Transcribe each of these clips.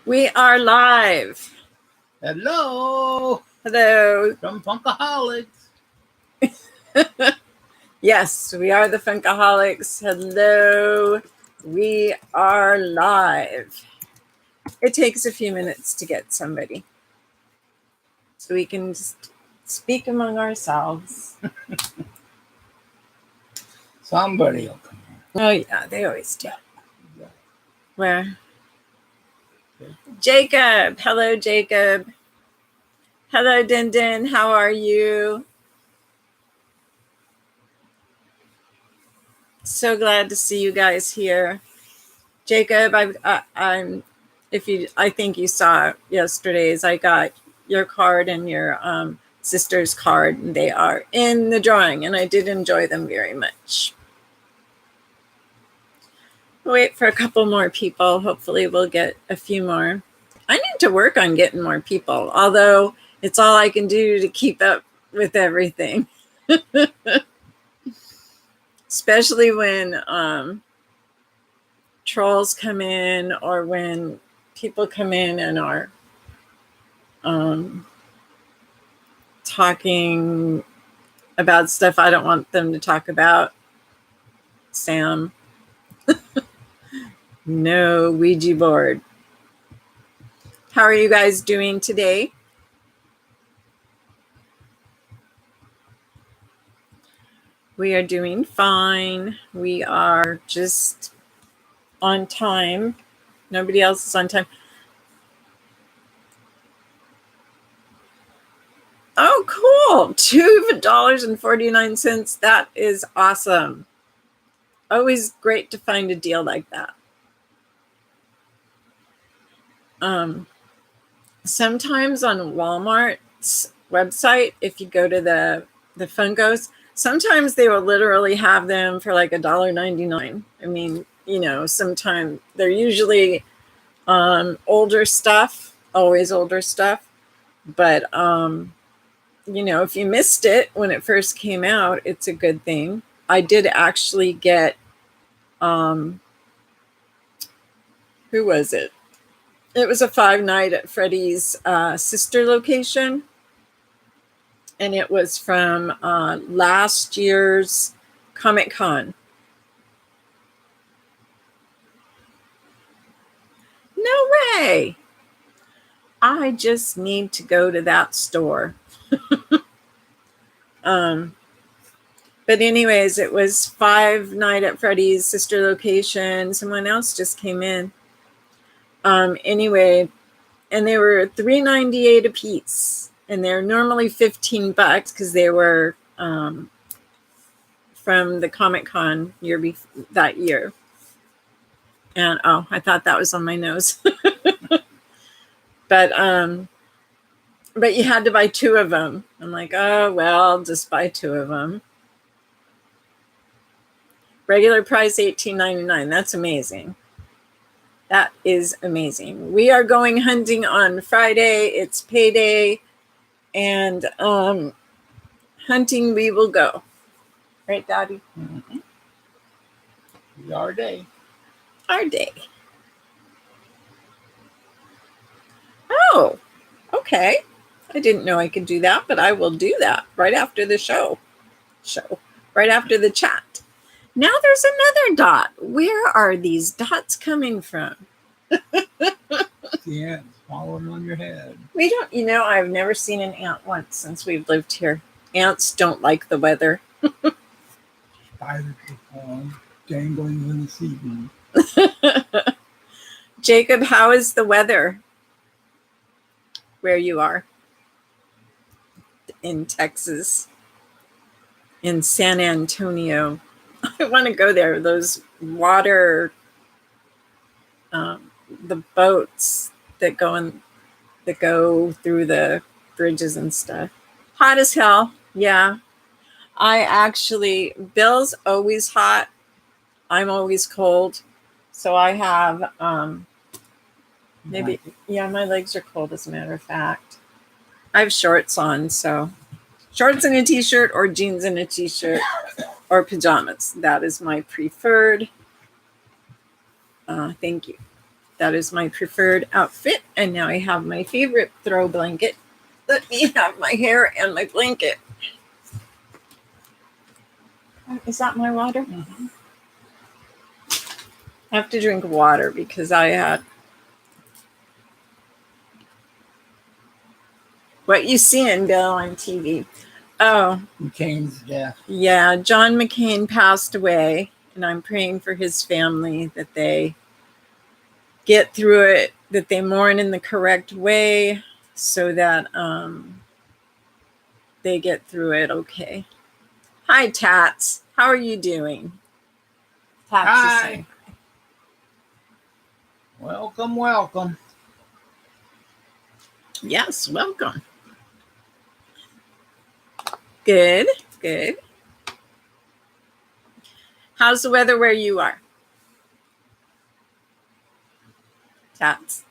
We are live. Hello Hello. from Funkaholics. Yes, we are the Funkaholics. Hello. We are live. It takes a few minutes to get somebody. So we can just speak among ourselves. Somebody will come here. Oh, yeah, they always do. Where? Jacob. Hello, Jacob. Hello, Din Din. How are you? So glad to see you guys here. Jacob, I'm. I think you saw yesterday's. I got your card and your sister's card, and they are in the drawing, and I did enjoy them very much. Wait for a couple more people. Hopefully, we'll get a few more. I need to work on getting more people, although it's all I can do to keep up with everything. Especially when trolls come in or when people come in and are talking about stuff I don't want them to talk about. Sam. No Ouija board. How are you guys doing today? We are doing fine. We are just on time. Nobody else is on time. Oh, cool. $2.49. That is awesome. Always great to find a deal like that. Sometimes on Walmart's website, if you go to the Funkos, sometimes they will literally have them for like $1.99. I mean, sometimes they're usually older stuff, always older stuff. But, if you missed it when it first came out, it's a good thing. I did actually get, who was it? It was a 5-night at Freddy's sister location. And it was from last year's Comic-Con. No way. I just need to go to that store. But anyways, it was 5-night at Freddy's sister location. Someone else just came in. Anyway, and they were $3.98 a piece, and they're normally $15 because they were from the Comic-Con that year. And I thought that was on my nose. But you had to buy 2 of them. I'm like, oh well, I'll just buy 2 of them. Regular price $18.99. That's amazing. That is amazing. We are going hunting on Friday. It's payday. And hunting we will go. Right, Daddy? Mm-hmm. Our day. Our day. Oh, okay. I didn't know I could do that, but I will do that right after the show. Right after the chat. Now there's another dot. Where are these dots coming from? The ants, follow them on your head. We don't, I've never seen an ant once since we've lived here. Ants don't like the weather. Spiders are dangling in the ceiling. Jacob, how is the weather where you are? In Texas. In San Antonio. I want to go there. Those water, the boats that go through the bridges and stuff. Hot as hell. Yeah. Bill's always hot. I'm always cold. So I have, my legs are cold as a matter of fact. I have shorts on, so shorts and a t-shirt or jeans and a t-shirt or pajamas. That is my preferred. Thank you. That is my preferred outfit. And now I have my favorite throw blanket. Let me have my hair and my blanket. Is that my water? Mm-hmm. I have to drink water because I had... What you seeing, Bill, on TV? Oh. McCain's death. Yeah, John McCain passed away, and I'm praying for his family that they get through it, that they mourn in the correct way so that they get through it okay. Hi, Tats. How are you doing? Tats Hi. is saying hi. Welcome, welcome. Yes, welcome. Good, good. How's the weather where you are? Tats.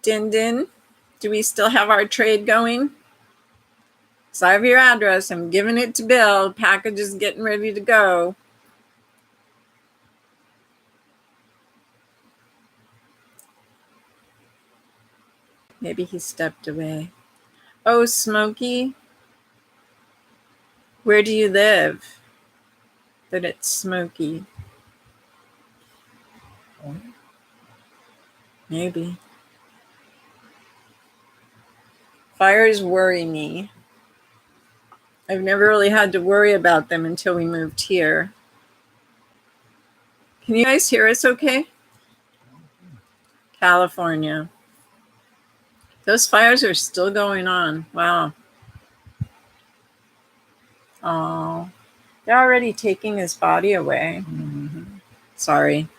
Din Din, do we still have our trade going? So I have your address. I'm giving it to Bill. Package is getting ready to go. Maybe he stepped away. Oh, Smokey. Where do you live? That it's smoky. Maybe. Fires worry me. I've never really had to worry about them until we moved here. Can you guys hear us okay? California. Those fires are still going on. Wow. Oh, they're already taking his body away. Mm-hmm. Sorry.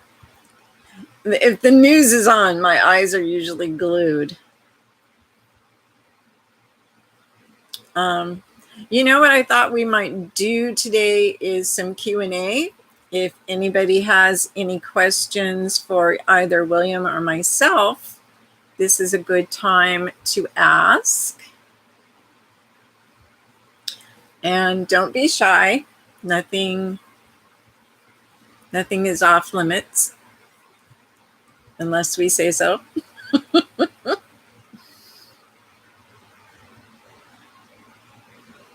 If the news is on, my eyes are usually glued. You know what I thought we might do today is some Q&A. If anybody has any questions for either William or myself, this is a good time to ask. And don't be shy. Nothing is off limits unless we say so.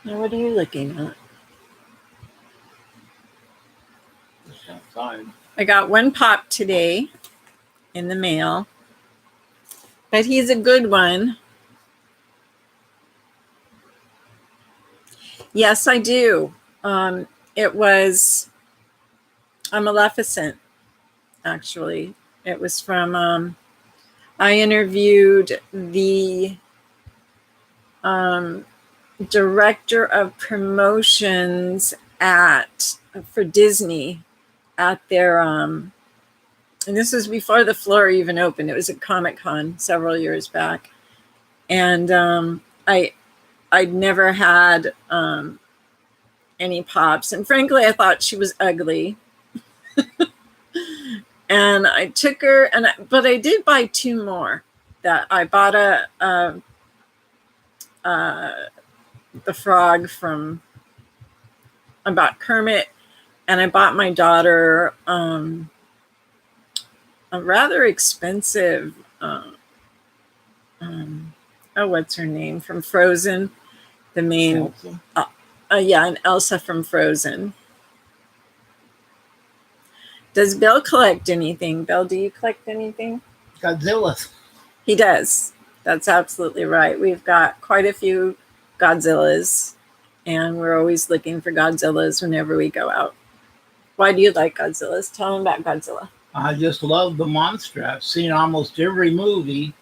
Now, what are you looking at? Just outside. I got one pop today in the mail, but he's a good one. Yes, I do. It was a Maleficent, actually. It was from, I interviewed the director of promotions for Disney at their, and this was before the floor even opened. It was at Comic-Con several years back. And I'd never had any pops. And frankly, I thought she was ugly. And I took her, but I did buy two more. That I bought the frog I bought Kermit, and I bought my daughter a rather expensive, what's her name, from Frozen, the main, and Elsa from Frozen. Does Bill collect anything? Bill, do you collect anything? Godzilla. He does. That's absolutely right. We've got quite a few Godzillas, and we're always looking for Godzillas whenever we go out. Why do you like Godzillas? Tell them about Godzilla. I just love the monster. I've seen almost every movie,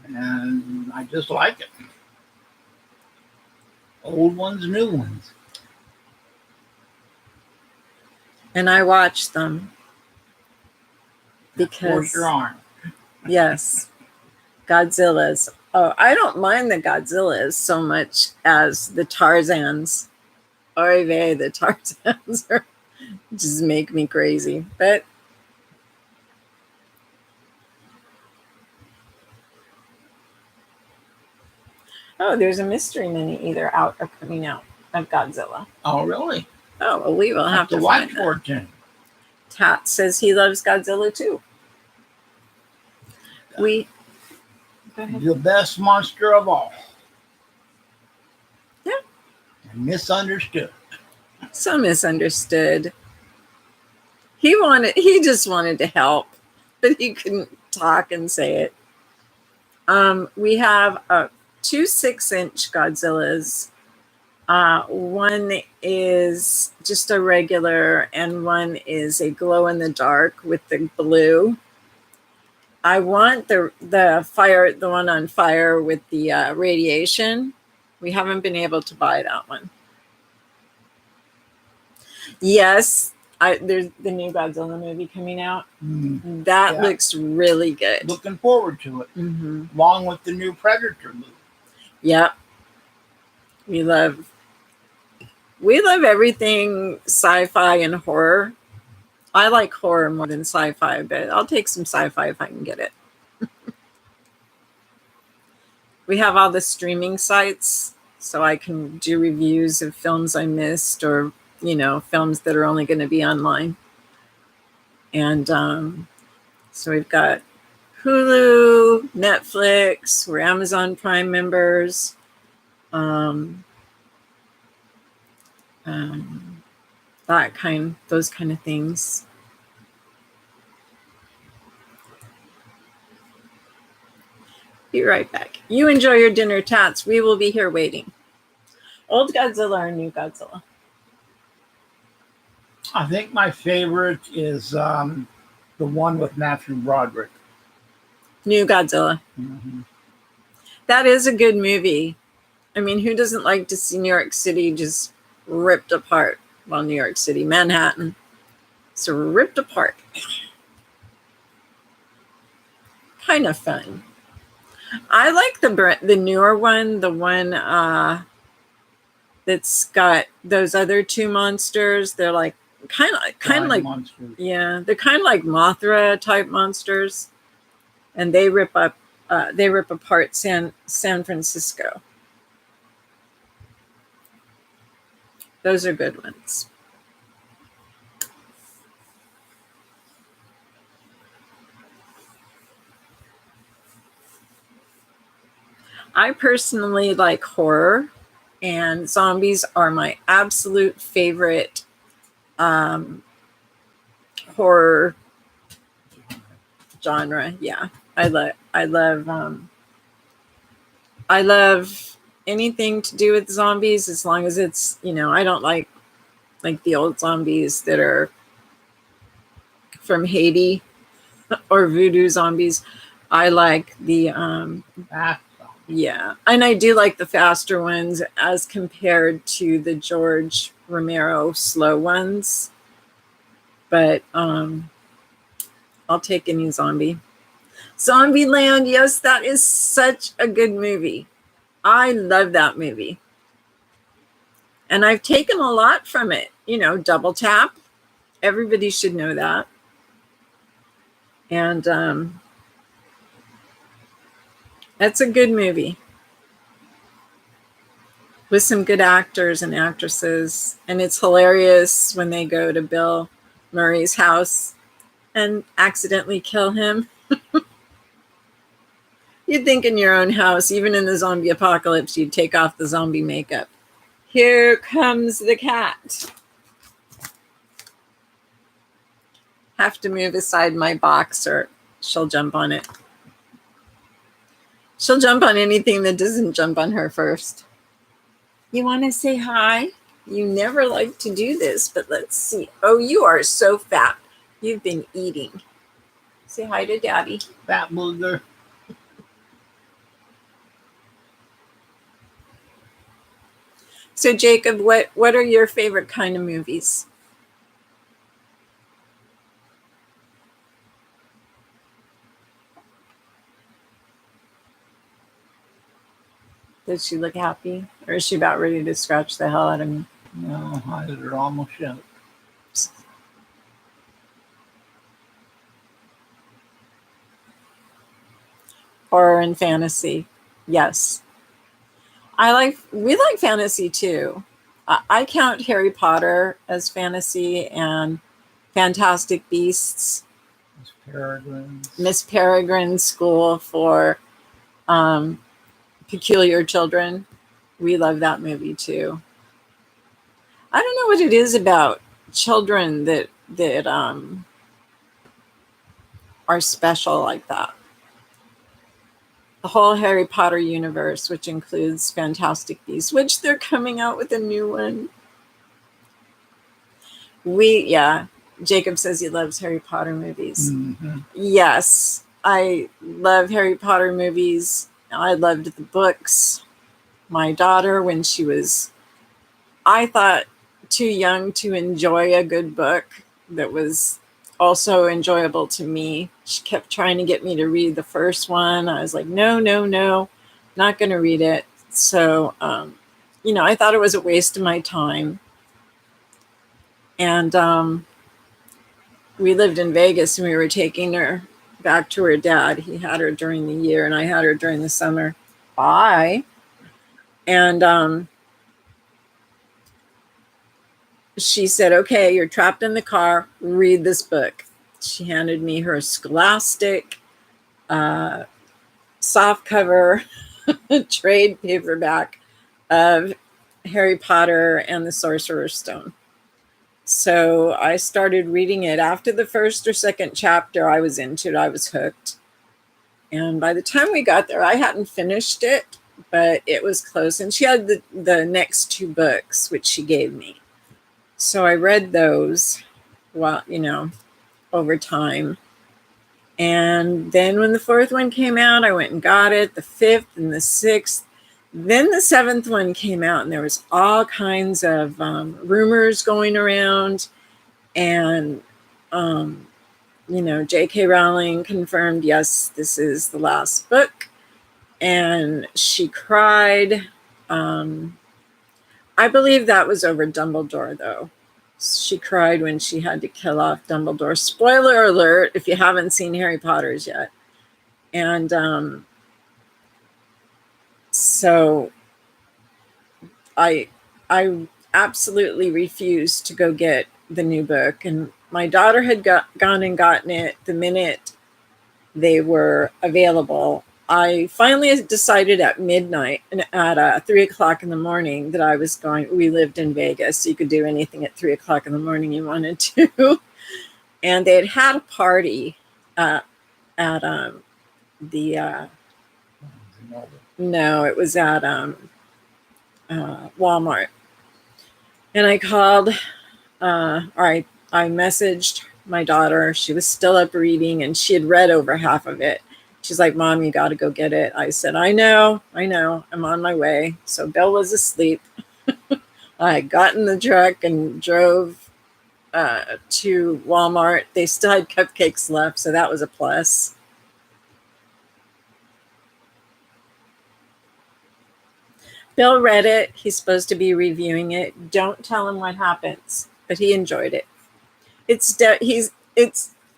and I just like it. Old ones, new ones. And I watch them because... Force your arm. Yes. Godzillas. Oh, I don't mind the Godzillas so much as the Tarzans. Oy vey, the Tarzans just make me crazy. But oh, there's a mystery mini either out or coming out of Godzilla. Oh, really? Oh, well, we will have to watch find for that. it then. Tat says he loves Godzilla too. Go ahead. The best monster of all. Yeah. And misunderstood. So misunderstood. He just wanted to help, but he couldn't talk and say it. We have two 6-inch Godzillas. One is just a regular, and one is a glow in the dark with the blue. I want the one on fire with the radiation. We haven't been able to buy that one. Yes, there's the new Godzilla movie coming out. That looks really good. Looking forward to it. Along with the new Predator movie. Yep. We love everything sci-fi and horror. I like horror more than sci-fi, but I'll take some sci-fi if I can get it. We have all the streaming sites, so I can do reviews of films I missed, or films that are only going to be online. And so we've got Hulu, Netflix, we're Amazon Prime members. Those kind of things. Be right back. You enjoy your dinner, Tats. We will be here waiting. Old Godzilla or new Godzilla? I think my favorite is the one with Matthew Broderick. New Godzilla. That is a good movie. I mean, who doesn't like to see New York City just ripped apart? Well, New York City, Manhattan. So ripped apart. Kind of fun. I like the newer one, the one that's got those other two monsters. They're like kind of like monsters. Yeah, they're kind of like Mothra type monsters, and they rip apart San Francisco. Those are good ones. I personally like horror, and zombies are my absolute favorite horror genre. Yeah, I love anything to do with zombies, as long as it's, I don't like the old zombies that are from Haiti or voodoo zombies. I like the yeah, and I do like the faster ones as compared to the George Romero slow ones. But I'll take any zombie. Zombieland, yes, that is such a good movie. I love that movie. And I've taken a lot from it. Double Tap. Everybody should know that. And that's a good movie with some good actors and actresses. And it's hilarious when they go to Bill Murray's house and accidentally kill him. You'd think in your own house, even in the zombie apocalypse, you'd take off the zombie makeup. Here comes the cat. Have to move aside my box or she'll jump on it. She'll jump on anything that doesn't jump on her first. You want to say hi? You never like to do this, but let's see. Oh, you are so fat. You've been eating. Say hi to Daddy. Fat booger. So, Jacob, what are your favorite kind of movies? Does she look happy? Or is she about ready to scratch the hell out of me? No, eyes are almost shut. Horror and fantasy. Yes. We like fantasy too. I count Harry Potter as fantasy and Fantastic Beasts, Miss Peregrine's School for Peculiar Children. We love that movie too. I don't know what it is about children that are special like that. The whole Harry Potter universe, which includes Fantastic Beasts, which they're coming out with a new one. Jacob says he loves Harry Potter movies. Mm-hmm. Yes, I love Harry Potter movies. I loved the books. My daughter, when she was, I thought, too young to enjoy a good book that was also enjoyable to me. She kept trying to get me to read the first one. I was like, no, not going to read it. So, I thought it was a waste of my time. And we lived in Vegas, and we were taking her back to her dad. He had her during the year, and I had her during the summer. Bye. And she said, okay, you're trapped in the car. Read this book. She handed me her Scholastic softcover trade paperback of Harry Potter and the Sorcerer's Stone. So I started reading it. After the first or second chapter, I was into it. I was hooked. And by the time we got there, I hadn't finished it, but it was close. And she had the next two books, which she gave me. So I read those, over time. And then when the fourth one came out, I went and got it, the fifth and the sixth. Then the seventh one came out, and there was all kinds of rumors going around. And, J.K. Rowling confirmed, yes, this is the last book. And she cried. I believe that was over Dumbledore, though. She cried when she had to kill off Dumbledore. Spoiler alert, if you haven't seen Harry Potter's yet. And so I absolutely refused to go get the new book. And my daughter had gone and gotten it the minute they were available. I finally decided at midnight and at 3 o'clock in the morning that I was going. We lived in Vegas, so you could do anything at 3 o'clock in the morning you wanted to. And they had a party at the no, it was at Walmart. And I called, I messaged my daughter. She was still up reading, and she had read over half of it. She's like, Mom, you got to go get it. I said, I know. I'm on my way. So Bill was asleep. I got in the truck and drove to Walmart. They still had cupcakes left, so that was a plus. Bill read it. He's supposed to be reviewing it. Don't tell him what happens, but he enjoyed it.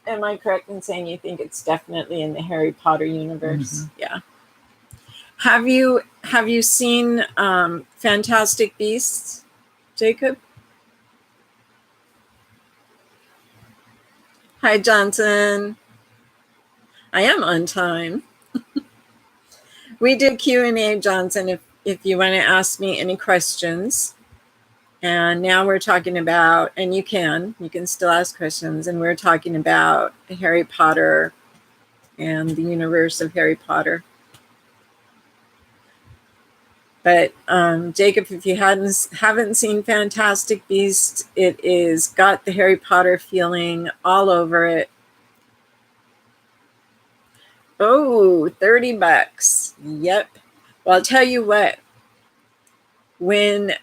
Am I correct in saying you think it's definitely in the Harry Potter universe? Mm-hmm. Yeah. Have you seen Fantastic Beasts, Jacob? Hi, Johnson. I am on time. We did Q&A, Johnson, if you want to ask me any questions. And now we're talking about, and you can still ask questions, and we're talking about Harry Potter and the universe of Harry Potter. But Jacob, if you haven't seen Fantastic Beasts, it is got the Harry Potter feeling all over it. Oh, $30. Yep. Well, I'll tell you what. When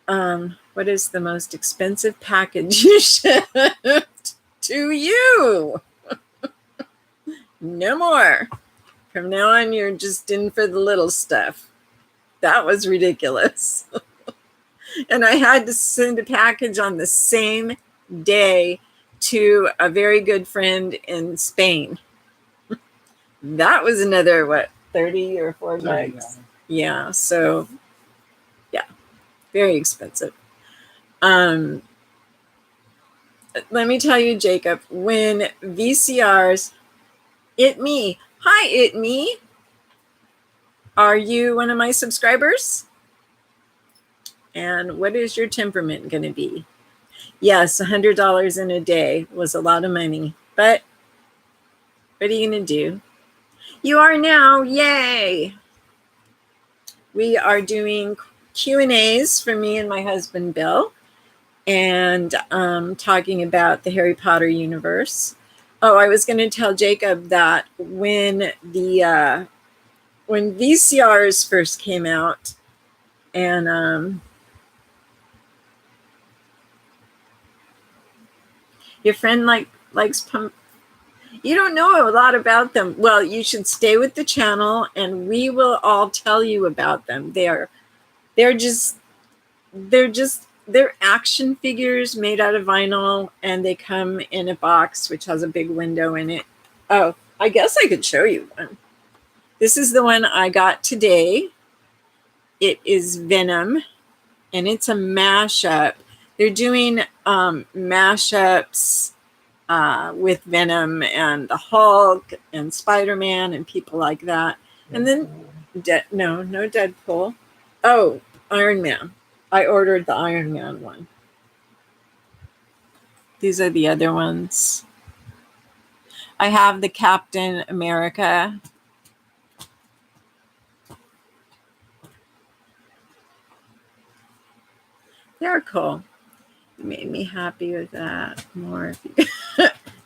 what is the most expensive package you shipped to you? No more. From now on, you're just in for the little stuff. That was ridiculous. And I had to send a package on the same day to a very good friend in Spain. That was another, $30 or $40? Yeah. So, yeah. Very expensive. Let me tell you, Jacob, when VCRs, it me. Hi, it me. Are you one of my subscribers? And what is your temperament going to be? Yes, $100 in a day was a lot of money, but what are you going to do? You are now. Yay. We are doing Q&As for me and my husband, Bill, and talking about the Harry Potter universe. Oh, I was going to tell Jacob that when VCRs first came out, and your friend likes pump. You don't know a lot about them. Well, you should stay with the channel, and we will all tell you about them. They're action figures made out of vinyl, and they come in a box which has a big window in it. Oh, I guess I could show you one. This is the one I got today. It is Venom, and it's a mashup. They're doing mashups with Venom and the Hulk and Spider-Man and people like that. And then, no Deadpool. Oh, Iron Man. I ordered the Iron Man one. These are the other ones. I have the Captain America. They're cool. You made me happy with that more.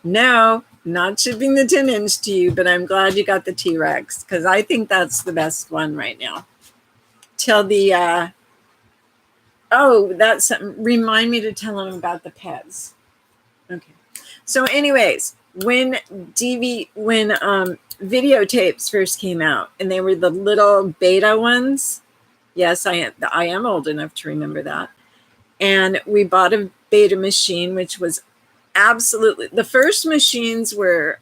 No, not shipping the 10-inch to you, but I'm glad you got the T-Rex because I think that's the best one right now. Till the oh, that's something. Remind me to tell them about the Pez. Okay. So, anyways, when videotapes first came out, and they were the little beta ones. Yes, I am old enough to remember that. And we bought a beta machine, which was absolutely the first machines were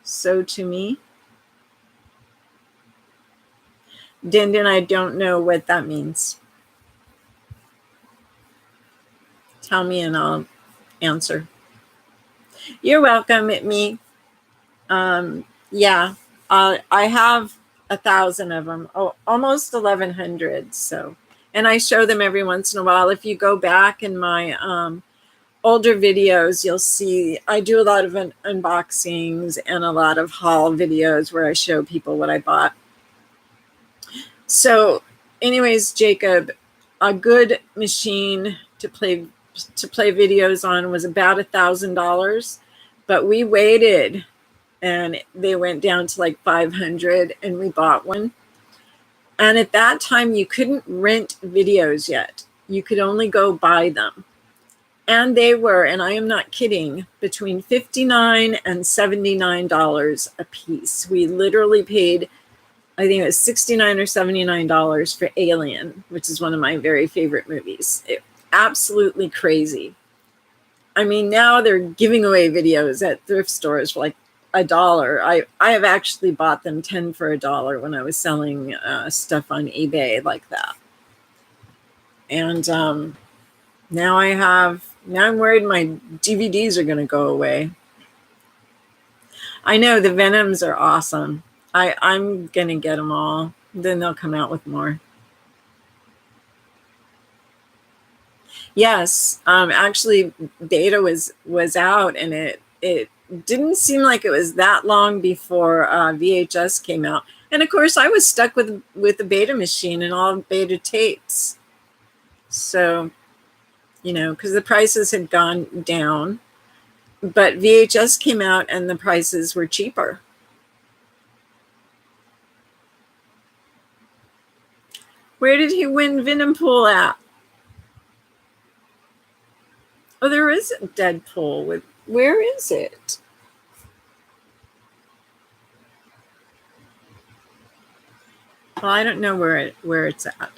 so to me. Dindin, I don't know what that means. Tell me and I'll answer. You're welcome at me. Yeah, I have 1,000 of them. Oh, almost 1,100. So, and I show them every once in a while. If you go back in my older videos, you'll see I do a lot of unboxings and a lot of haul videos where I show people what I bought. So, anyways, Jacob, a good machine to play videos on was about $1,000, but we waited and they went down to like 500 and we bought one. And at that time you couldn't rent videos yet. You could only go buy them. And they were, and I am not kidding, between $59 and $79 a piece. We literally paid, I think it was $69 or $79 for Alien, which is one of my very favorite movies. Absolutely crazy. I mean, now they're giving away videos at thrift stores for like $1. I have actually bought them 10 for $1 when I was selling stuff on eBay like that. And now I'm worried my DVDs are going to go away. I know the Venoms are awesome. I'm going to get them all. Then they'll come out with more. Yes, actually, beta was out, and it didn't seem like it was that long before VHS came out. And of course, I was stuck with the beta machine and all beta tapes. So, because the prices had gone down, but VHS came out and the prices were cheaper. Where did he win Venompool at? Oh, there is a Deadpool. Where is it? Well, I don't know where it's at.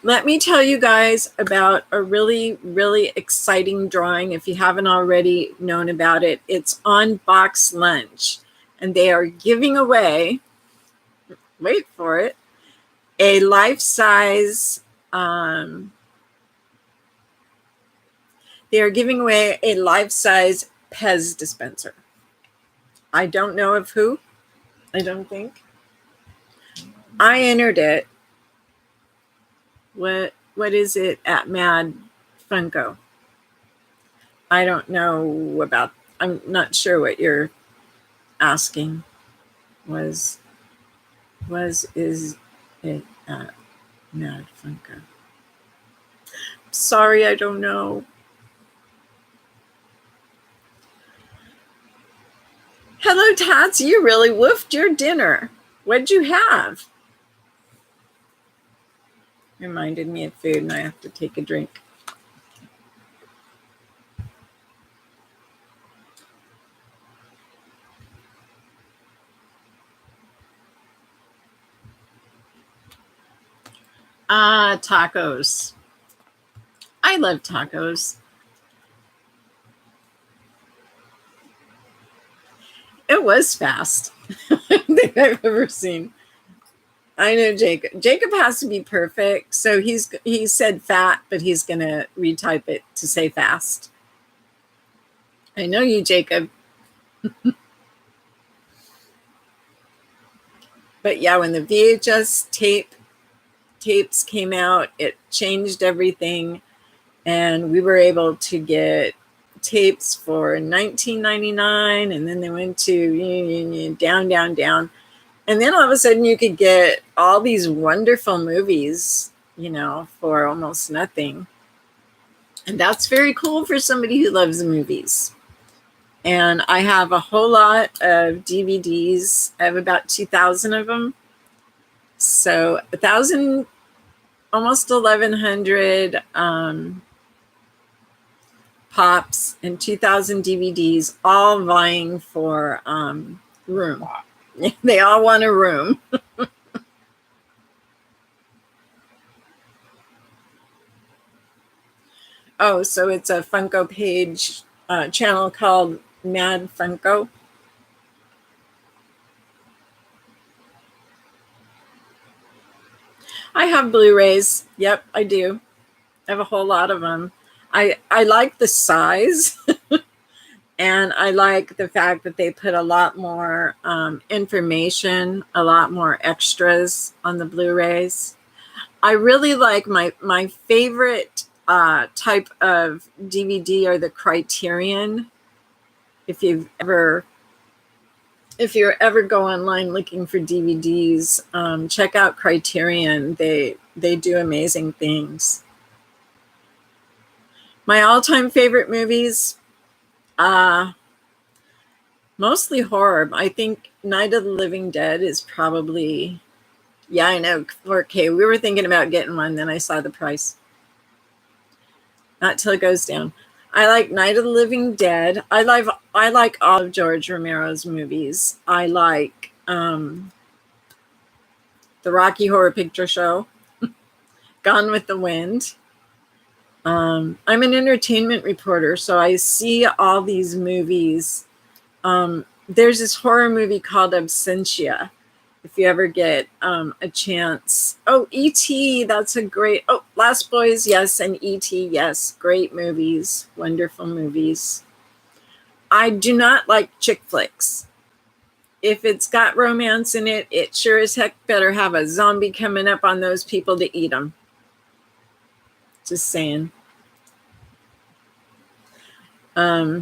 Let me tell you guys about a really, really exciting drawing. If you haven't already known about it, it's on Box Lunch. And they are giving away, wait for it, a life-size They are giving away a life-size Pez dispenser. I don't know of who. I don't think. I entered it. What is it at Mad Funko? I don't know about. I'm not sure what you're asking. Is it at Mad Funko? Sorry, I don't know. Hello, Tats. You really woofed your dinner. What'd you have? Reminded me of food, and I have to take a drink. Tacos. I love tacos. It was fast. That I've ever seen. I know Jacob. Jacob has to be perfect. So he said fat, but he's gonna retype it to say fast. I know you, Jacob. But yeah, when the VHS tapes came out, it changed everything, and we were able to get tapes for $19.99, and then they went to down. And then all of a sudden you could get all these wonderful movies, for almost nothing. And that's very cool for somebody who loves movies. And I have a whole lot of DVDs. I have about 2,000 of them. So 1,000, almost 1,100 pops and 2,000 DVDs, all vying for room. They all want a room. Oh, so it's a Funko page channel called Mad Funko. I have Blu-rays. Yep, I do. I have a whole lot of them. I like the size. And I like the fact that they put a lot more information, a lot more extras on the Blu-rays. I really like my favorite type of DVD are the Criterion. If you ever go online looking for DVDs, check out Criterion. They do amazing things. My all-time favorite movies, mostly horror. I think Night of the Living Dead is probably, yeah, I know, 4K. We were thinking about getting one, then I saw the price. Not till it goes down. I like Night of the Living Dead. I like all of George Romero's movies. I like the Rocky Horror Picture Show, Gone with the Wind. I'm an entertainment reporter, so I see all these movies. There's this horror movie called Absentia. If you ever get a chance. Oh, E.T., that's a great. Oh, Last Boys, yes, and E.T., yes. Great movies, wonderful movies. I do not like chick flicks. If it's got romance in it, it sure as heck better have a zombie coming up on those people to eat them. Just saying. I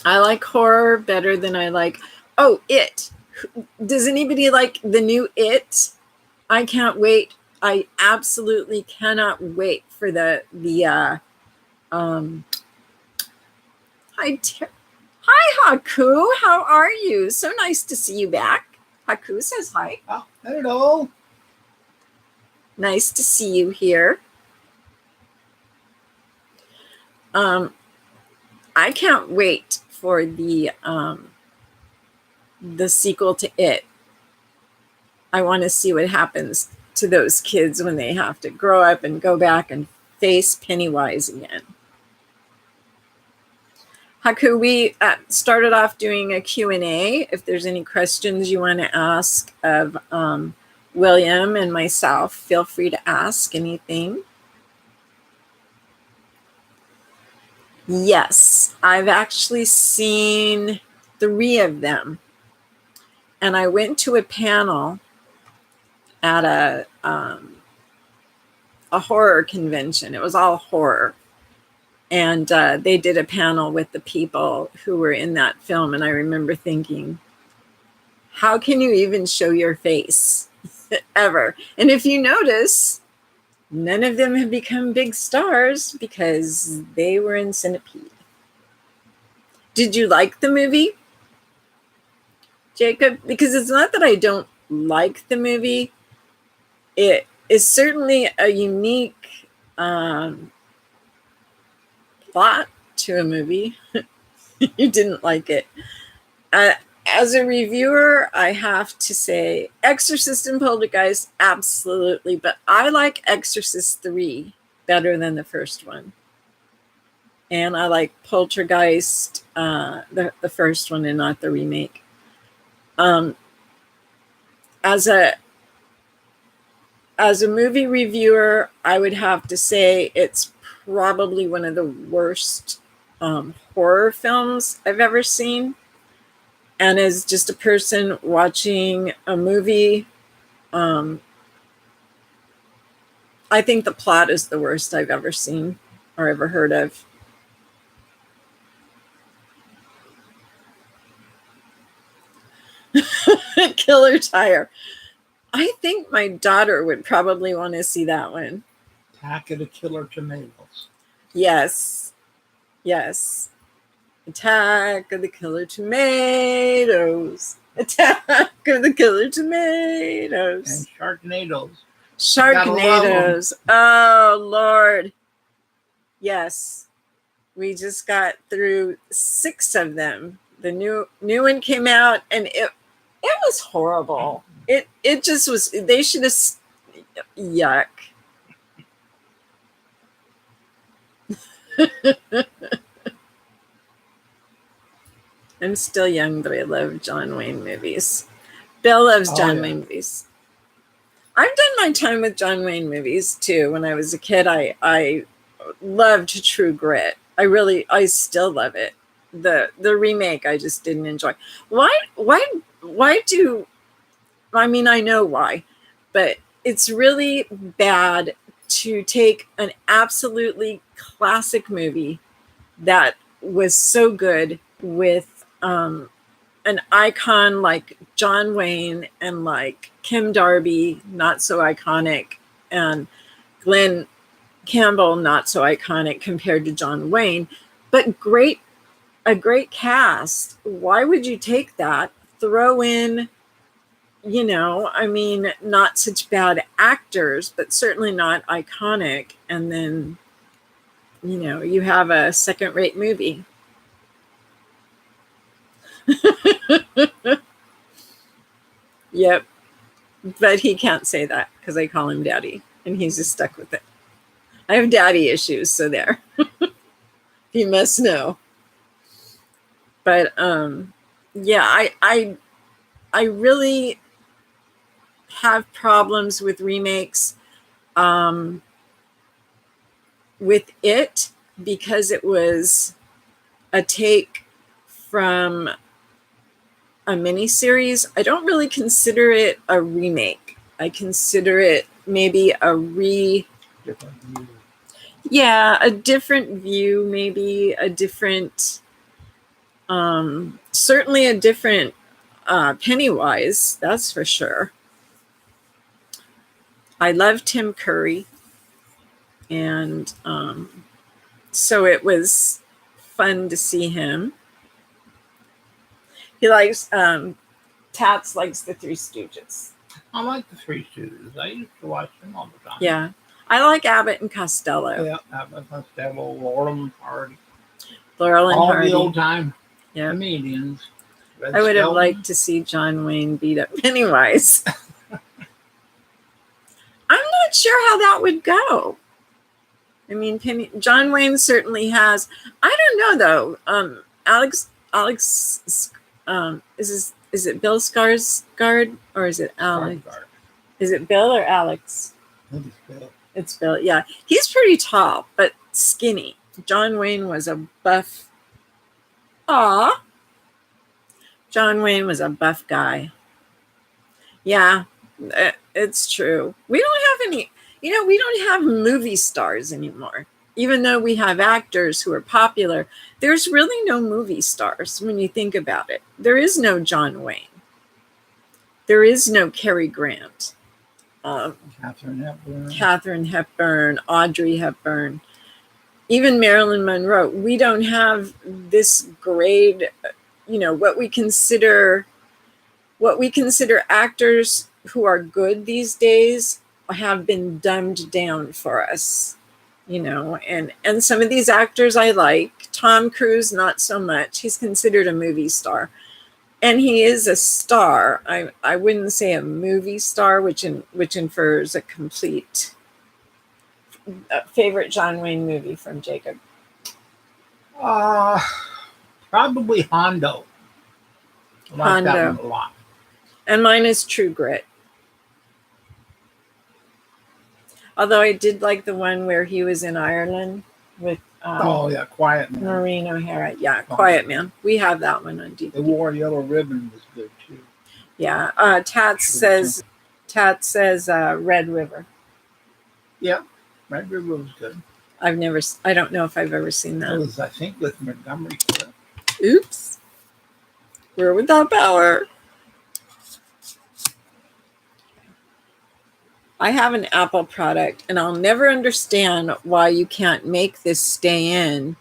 like horror better than I like. Oh, It. Does anybody like the new It? I can't wait. I absolutely cannot wait for the hi Haku, how are you? So nice to see you back. Haku says hi. Oh, hello. Nice to see you here. I can't wait for the sequel to It. I want to see what happens to those kids when they have to grow up and go back and face Pennywise again. Haku, we started off doing a Q&A. If there's any questions you want to ask of William and myself, feel free to ask anything. Yes, I've actually seen 3 of them. And I went to a panel at a horror convention. It was all horror. And they did a panel with the people who were in that film. And I remember thinking, how can you even show your face ever? And if you notice, none of them have become big stars because they were in Centipede. Did you like the movie, Jacob? Because it's not that I don't like the movie. It is certainly a unique plot to a movie. You didn't like it. As a reviewer, I have to say Exorcist and Poltergeist, absolutely. But I like Exorcist 3 better than the first one. And I like Poltergeist, the first one and not the remake. As a movie reviewer, I would have to say it's probably one of the worst horror films I've ever seen. And as just a person watching a movie, I think the plot is the worst I've ever seen or ever heard of. Killer Tire. I think my daughter would probably want to see that one. Attack of the Killer Tomatoes. Yes. Yes. Attack of the Killer Tomatoes. Attack of the Killer Tomatoes. And Sharknadoes. Sharknadoes. Oh, Lord. Yes. We just got through 6 of them. The new one came out, and it was horrible. It just was. They should have. Yuck. I'm still young, but I love John Wayne movies. Bill loves John Wayne movies. I've done my time with John Wayne movies too. When I was a kid, I loved True Grit. I still love it. The remake I just didn't enjoy. Why do, I mean, I know why, but it's really bad to take an absolutely classic movie that was so good with an icon like John Wayne and like Kim Darby, not so iconic, and Glenn Campbell, not so iconic compared to John Wayne, but a great cast. Why would you take that, throw in, I mean, not such bad actors, but certainly not iconic, and then, you have a second-rate movie. Yep. But he can't say that because I call him daddy, and he's just stuck with it. I have daddy issues, so there. You must know. But yeah, I really have problems with remakes with it because it was a take from a miniseries. I don't really consider it a remake. I consider it maybe a different view, maybe a different, certainly a different Pennywise, that's for sure. I love Tim Curry, and so it was fun to see him. He likes, Tats likes the Three Stooges. I like the Three Stooges. I used to watch them all the time. Yeah. I like Abbott and Costello. Yeah, Abbott and Costello, Laurel and Hardy. Laurel and Hardy. All the old-time comedians. I would have liked to see John Wayne beat up Pennywise. I'm not sure how that would go. I mean, John Wayne certainly has. I don't know though. Alex, is it Bill Skarsgård or is it Alex? Is it Bill or Alex? I think it's Bill. It's Bill. Yeah, he's pretty tall but skinny. John Wayne was a buff. Aw. John Wayne was a buff guy. Yeah, it's true. We don't have any, we don't have movie stars anymore. Even though we have actors who are popular, there's really no movie stars when you think about it. There is no John Wayne. There is no Cary Grant. Katharine Hepburn, Audrey Hepburn, even Marilyn Monroe. We don't have this grade, what we consider actors who are good these days have been dumbed down for us, and some of these actors I like. Tom Cruise, not so much. He's considered a movie star. And he is a star. I wouldn't say a movie star, which infers a complete favorite John Wayne movie from Jacob. Probably Hondo. I like that one a lot. And mine is True Grit. Although I did like the one where he was in Ireland with Quiet Man. Maureen O'Hara. Yeah, Quiet Man. We have that one on DVD. The War Yellow Ribbon was good too. Yeah. Tats says Red River. Yeah, Red River was good. I don't know if I've ever seen that. It was, I think, with Montgomery Clift. Oops. We're without power. I have an Apple product, and I'll never understand why you can't make this stay in.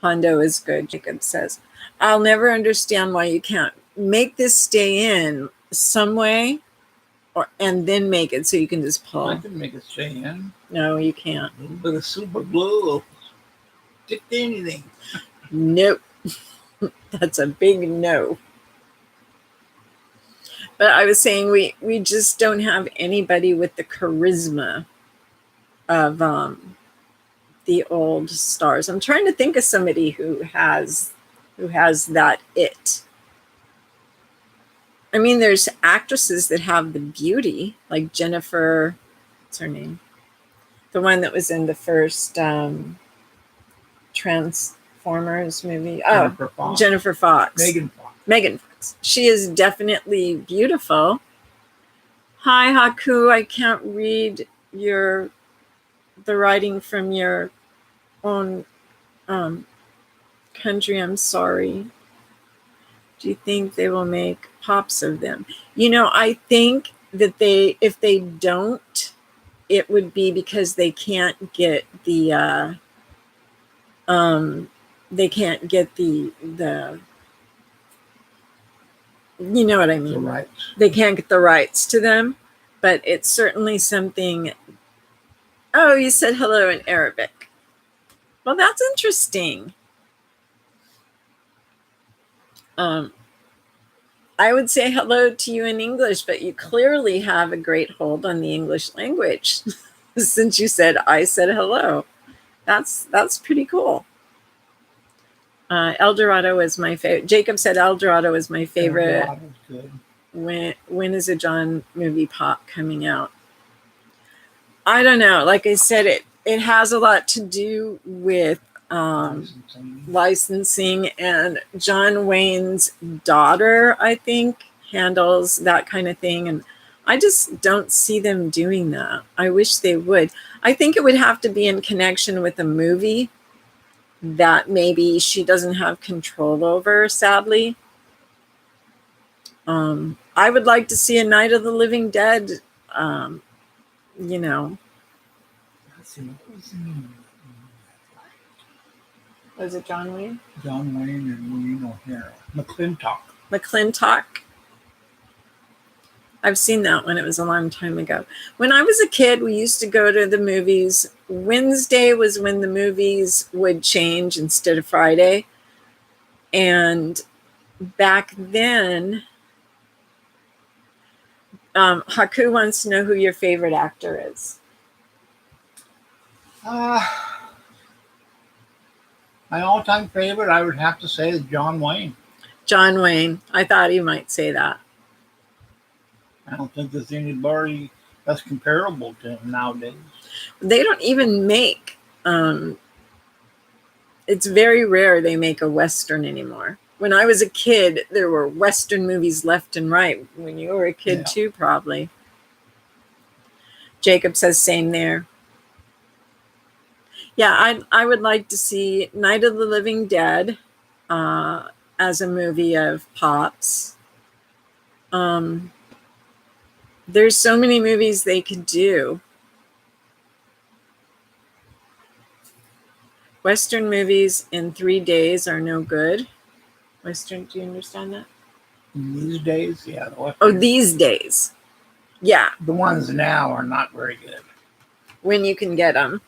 Hondo is good, Jacob says. I'll never understand why you can't make this stay in some way, and then make it so you can just pull. I can make it stay in. No, you can't. A little bit of super glue will stick to anything. Nope. That's a big no. But I was saying we just don't have anybody with the charisma of the old stars. I'm trying to think of somebody who has that it. I mean, there's actresses that have the beauty, like Jennifer, what's her name? The one that was in the first Transformers movie. Jennifer Fox. Megan Fox. She is definitely beautiful. Hi, Haku. I can't read the writing from your own country. I'm sorry. Do you think they will make pops of them? I think that if they don't, it would be because they can't get the you know what I mean? The rights. They can't get the rights to them, but it's certainly something. Oh, you said hello in Arabic. Well, that's interesting. I would say hello to you in English, but you clearly have a great hold on the English language since you said I said hello. That's pretty cool. El Dorado is my favorite. Jacob said El Dorado is my favorite. El Dorado's good. When is a John movie pop coming out? I don't know. Like I said, it has a lot to do with licensing, and John Wayne's daughter, I think, handles that kind of thing. And I just don't see them doing that. I wish they would. I think it would have to be in connection with a movie that maybe she doesn't have control over, sadly. I would like to see a Night of the Living Dead, Was it John Wayne? John Wayne and Maureen O'Hara. McClintock. I've seen that one. It was a long time ago. When I was a kid, we used to go to the movies. Wednesday was when the movies would change instead of Friday. And back then, Haku wants to know who your favorite actor is. My all-time favorite, I would have to say, is John Wayne. John Wayne. I thought he might say that. I don't think there's anybody that's comparable to him nowadays. They don't even make, it's very rare they make a Western anymore. When I was a kid, there were Western movies left and right. When you were a kid too, probably. Jacob says same there. Yeah, I would like to see Night of the Living Dead as a movie of Pops. There's so many movies they could do. Western movies in 3 days are no good. Western, do you understand that? These days, yeah. These days. Yeah. The ones now are not very good. When you can get them.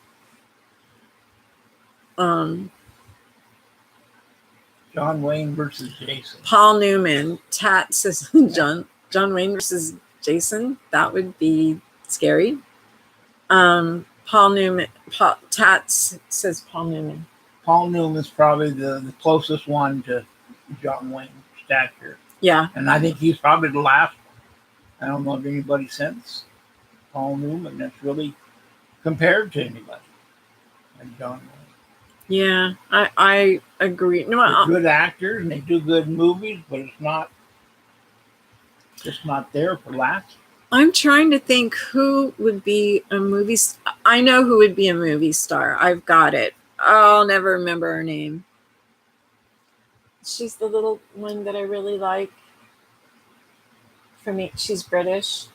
John Wayne versus Jason. Paul Newman. Tat says John Wayne versus Jason. That would be scary. Paul Newman. Tat says Paul Newman. Paul Newman's probably the closest one to John Wayne's stature. Yeah. And I think he's probably the last one. I don't know of anybody since Paul Newman that's really compared to anybody like John Wayne. Yeah, I agree. No, they're good actors and they do good movies, but it's just not there for last. I'm trying to think who would be a movie. I know who would be a movie star. I've got it. I'll never remember her name. She's the little one that I really like. For me, she's British.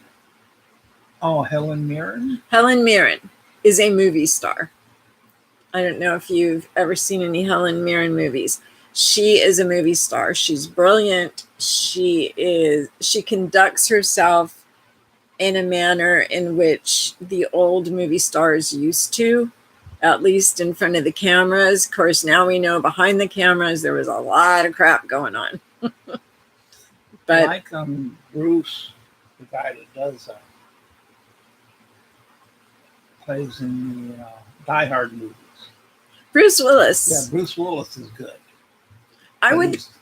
Oh, Helen Mirren? Helen Mirren is a movie star. I don't know if you've ever seen any Helen Mirren movies. She is a movie star. She's brilliant. She conducts herself in a manner in which the old movie stars used to, at least in front of the cameras. Of course, now we know behind the cameras there was a lot of crap going on. But like Bruce, the guy that does plays in the Die Hard movies. Bruce Willis. Yeah, Bruce Willis is good.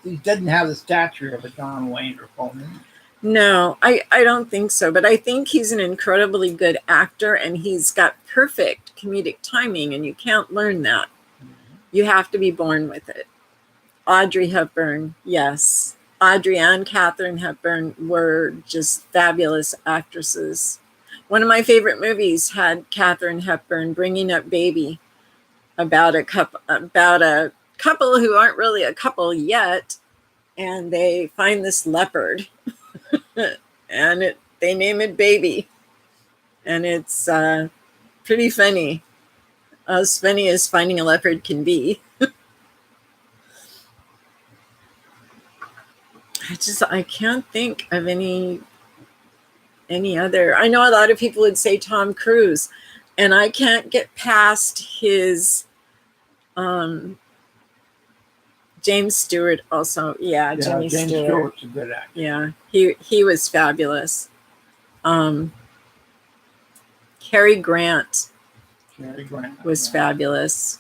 He doesn't have the stature of a John Wayne or Paul Newman. No, I don't think so. But I think he's an incredibly good actor, and he's got perfect comedic timing, and you can't learn that. Mm-hmm. You have to be born with it. Audrey Hepburn, yes. Audrey and Katharine Hepburn were just fabulous actresses. One of my favorite movies had Katharine Hepburn bringing up baby about a couple who aren't really a couple yet, and they find this leopard and they name it Baby, and it's pretty funny, as funny as finding a leopard can be. I can't think of any other. I know a lot of people would say Tom Cruise, and I can't get past his James Stewart also. Yeah, James Stewart's a good actor. Yeah, he was fabulous. Cary Grant was fabulous.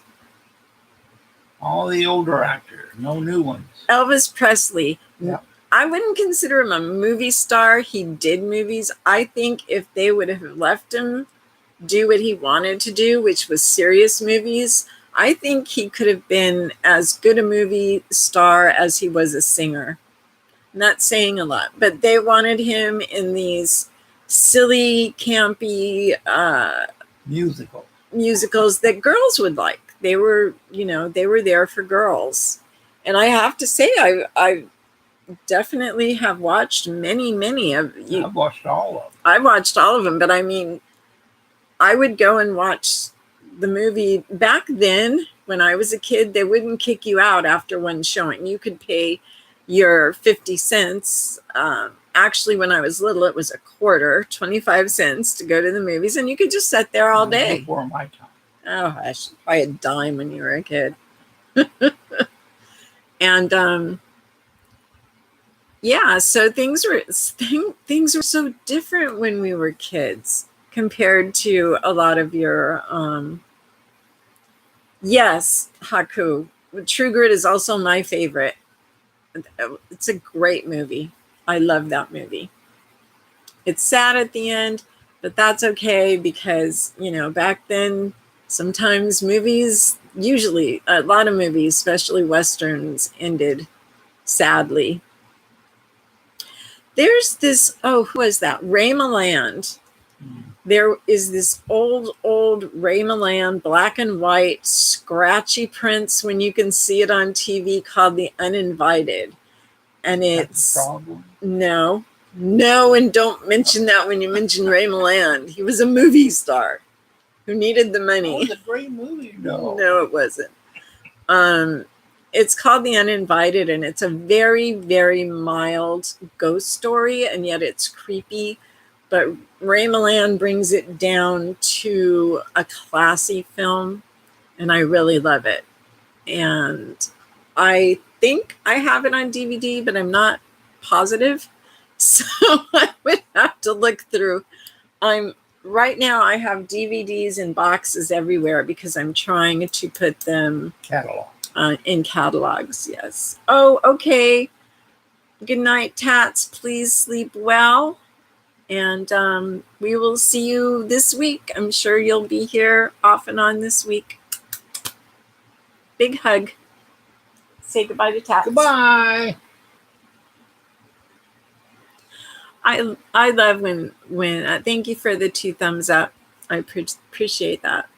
All the older actors, no new ones. Elvis Presley. Yeah. I wouldn't consider him a movie star. He did movies. I think if they would have left him do what he wanted to do, which was serious movies, I think he could have been as good a movie star as he was a singer. Not saying a lot, but they wanted him in these silly, campy musicals that girls would like. They were there for girls. And I have to say, I definitely have watched many of you. I've watched all of them. I watched all of them, but I mean, I would go and watch the movie. Back then, when I was a kid, they wouldn't kick you out after one showing. You could pay your 50 cents. Actually, when I was little, it was a quarter, 25 cents to go to the movies, and you could just sit there all day. Before my time. Oh, I should probably a dime when you were a kid. And yeah, so things were so different when we were kids compared to a lot of your yes, Haku. True Grit is also my favorite. It's a great movie. I love that movie. It's sad at the end, but that's okay because, back then, sometimes movies, usually a lot of movies, especially Westerns, ended sadly. There's this, who was that? Ray Milland. There is this old Ray Milland black and white scratchy prints when you can see it on TV called The Uninvited. And it's no, and don't mention that when you mention Ray Milland. He was a movie star who needed the money. It was a great movie. No, it wasn't. It's called The Uninvited, and it's a very, very mild ghost story, and yet it's creepy. But Ray Milland brings it down to a classy film, and I really love it. And I think I have it on DVD, but I'm not positive. So I would have to look through. Right now I have DVDs in boxes everywhere because I'm trying to put them in catalogs. Yes. Oh, okay. Good night, Tats. Please sleep well. And we will see you this week. I'm sure you'll be here off and on this week. Big hug. Say goodbye to Tats. Goodbye. I love when thank you for the 2 thumbs up. I appreciate that.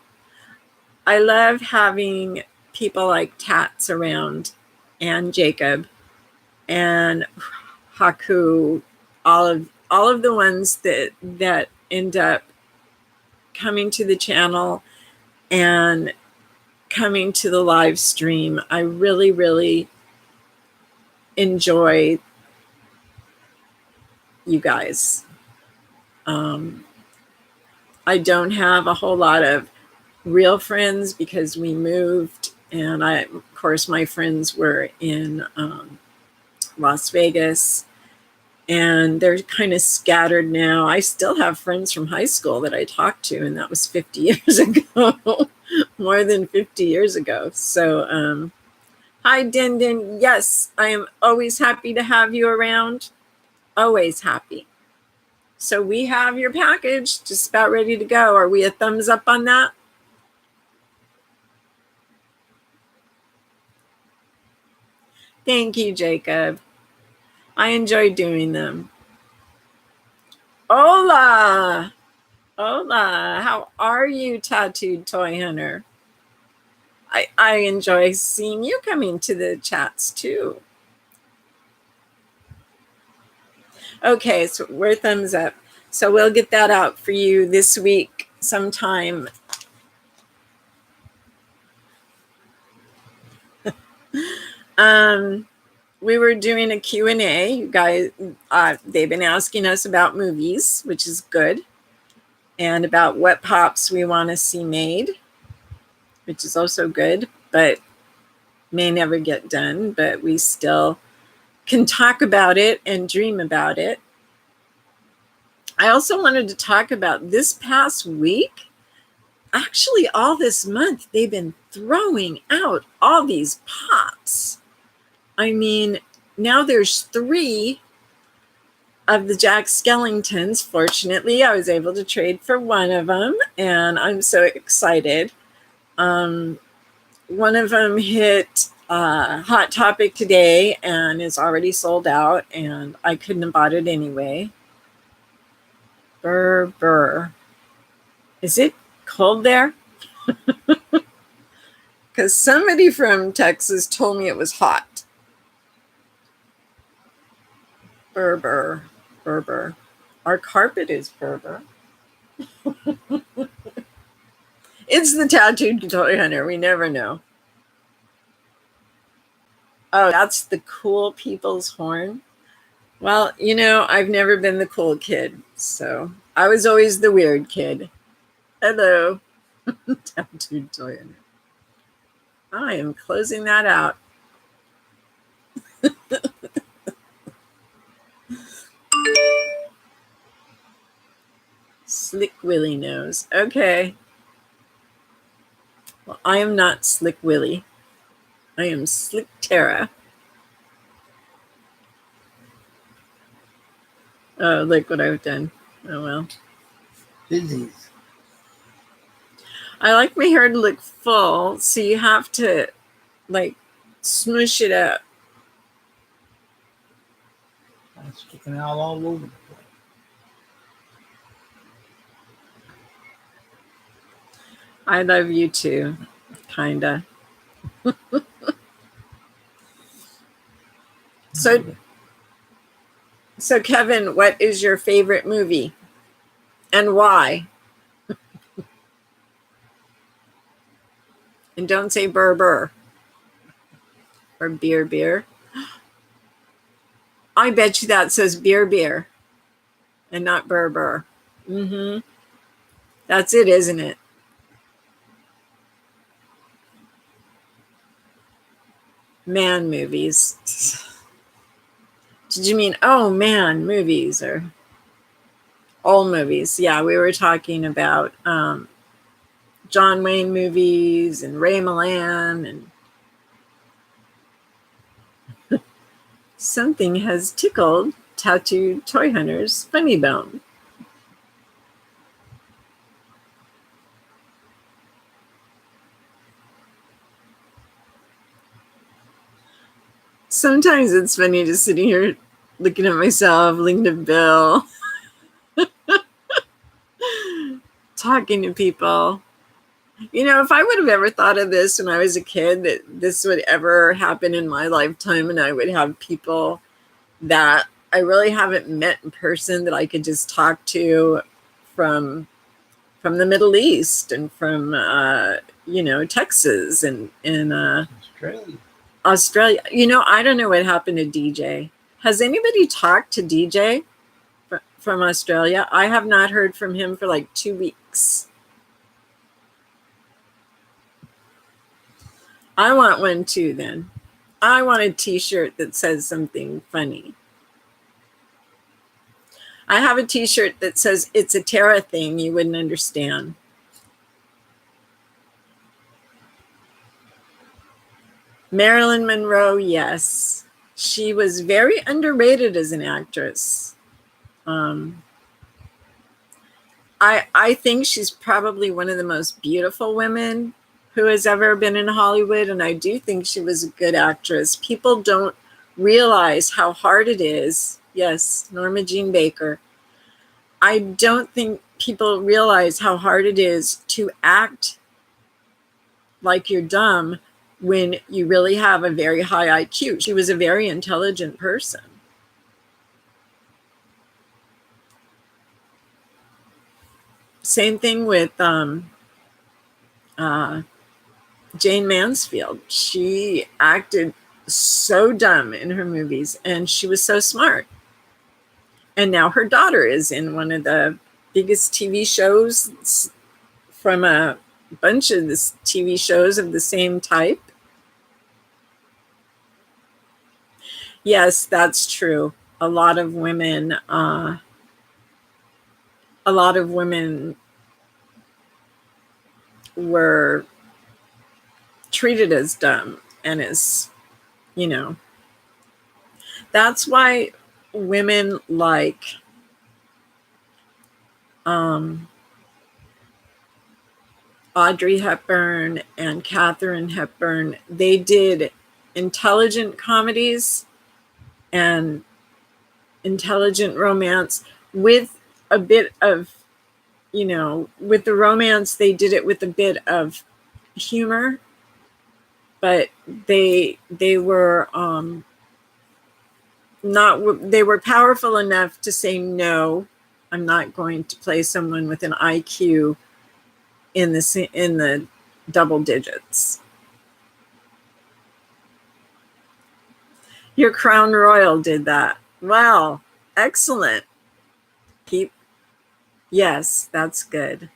I love having people like Tats around, and Jacob, and Haku, all of the ones that end up coming to the channel and coming to the live stream. I really, really enjoy you guys. I don't have a whole lot of real friends because we moved, and of course my friends were in Las Vegas, and they're kind of scattered now. I still have friends from high school that I talked to, and that was 50 years ago. More than 50 years ago. So hi, Din. Yes, I am always happy to have you around. Always happy. So we have your package just about ready to go. Are we a thumbs up on that? Thank you, Jacob. I enjoy doing them. Hola. How are you, Tattooed Toy Hunter? I enjoy seeing you coming to the chats too. Okay, so we're thumbs up. So we'll get that out for you this week sometime. We were doing a Q&A. You guys, they've been asking us about movies, which is good, and about what pops we want to see made, which is also good, but may never get done, but we still can talk about it and dream about it. I also wanted to talk about this past week. Actually, all this month, they've been throwing out all these pops. I mean, now there's 3 of the Jack Skellingtons. Fortunately, I was able to trade for one of them, and I'm so excited. One of them hit Hot Topic today and is already sold out, and I couldn't have bought it anyway. Burr. Is it cold there? Because somebody from Texas told me it was hot. Burr. Our carpet is Burr. It's the Tattooed Toy Hunter. We never know. Oh, that's the cool people's horn. Well, I've never been the cool kid, so I was always the weird kid. Hello. Tattooed Toy Hunter. I am closing that out. Slick Willie knows. Okay. Well, I am not Slick Willie. I am Slick Tara. Oh, look what I've done. Oh well. Fizzies. I like my hair to look full, so you have to like smoosh it up. It's sticking out all over the place. I love you too, kinda. So Kevin, what is your favorite movie and why? And don't say burr burr or beer beer. I bet you that says beer beer and not burr burr. Mm-hmm. That's it, isn't it? Man movies. Did you mean, oh man, movies or all movies? Yeah, we were talking about John Wayne movies and Ray Milland, and something has tickled Tattooed Toy Hunter's funny bone. Sometimes it's funny just sitting here looking at myself, looking at Bill, talking to people. You know, if I would have ever thought of this when I was a kid, that this would ever happen in my lifetime and I would have people that I really haven't met in person that I could just talk to from the Middle East and from, Texas and Australia. You know, I don't know what happened to DJ. Has anybody talked to DJ from Australia? I have not heard from him for like 2 weeks. I want one too then. I want a t-shirt that says something funny. I have a t-shirt that says it's a Tara thing you wouldn't understand. Marilyn Monroe, yes. She was very underrated as an actress. I think she's probably one of the most beautiful women who has ever been in Hollywood, and I do think she was a good actress. People don't realize how hard it is. Yes, Norma Jean Baker. I don't think people realize how hard it is to act like you're dumb when you really have a very high IQ. She was a very intelligent person. Same thing with Jane Mansfield. She acted so dumb in her movies, and she was so smart. And now her daughter is in one of the biggest TV shows from a bunch of this TV shows of the same type. Yes, that's true. A lot of women were treated as dumb and as, that's why women like Audrey Hepburn and Katharine Hepburn, they did intelligent comedies and intelligent romance with a bit of, with the romance, they did it with a bit of humor, but they were they were powerful enough to say, no, I'm not going to play someone with an IQ in the double digits. Your Crown Royal did that. Wow, excellent. Yes, that's good.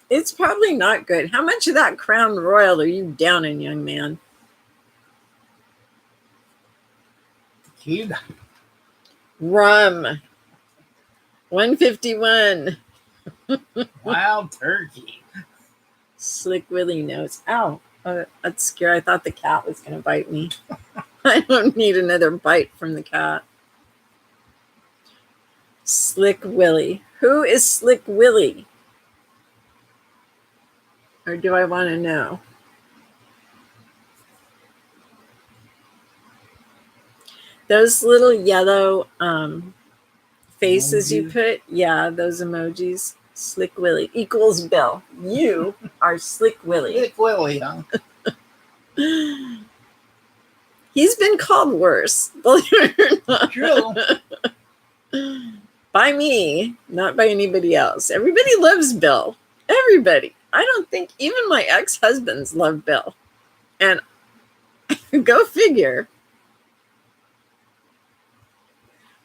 It's probably not good. How much of that Crown Royal are you downing, young man? Tequila. Rum. 151. Wild turkey. Slick Willie knows. Ow. That's scary. I thought the cat was going to bite me. I don't need another bite from the cat. Slick Willie. Who is Slick Willie? Or do I want to know? Those little yellow faces you put, yeah, those emojis. Slick Willie equals Bill. You are Slick Willie. Slick Willie, huh? He's been called worse, believe it or not. True. By me, not by anybody else. Everybody loves Bill. Everybody. I don't think even my ex-husbands love Bill. And go figure.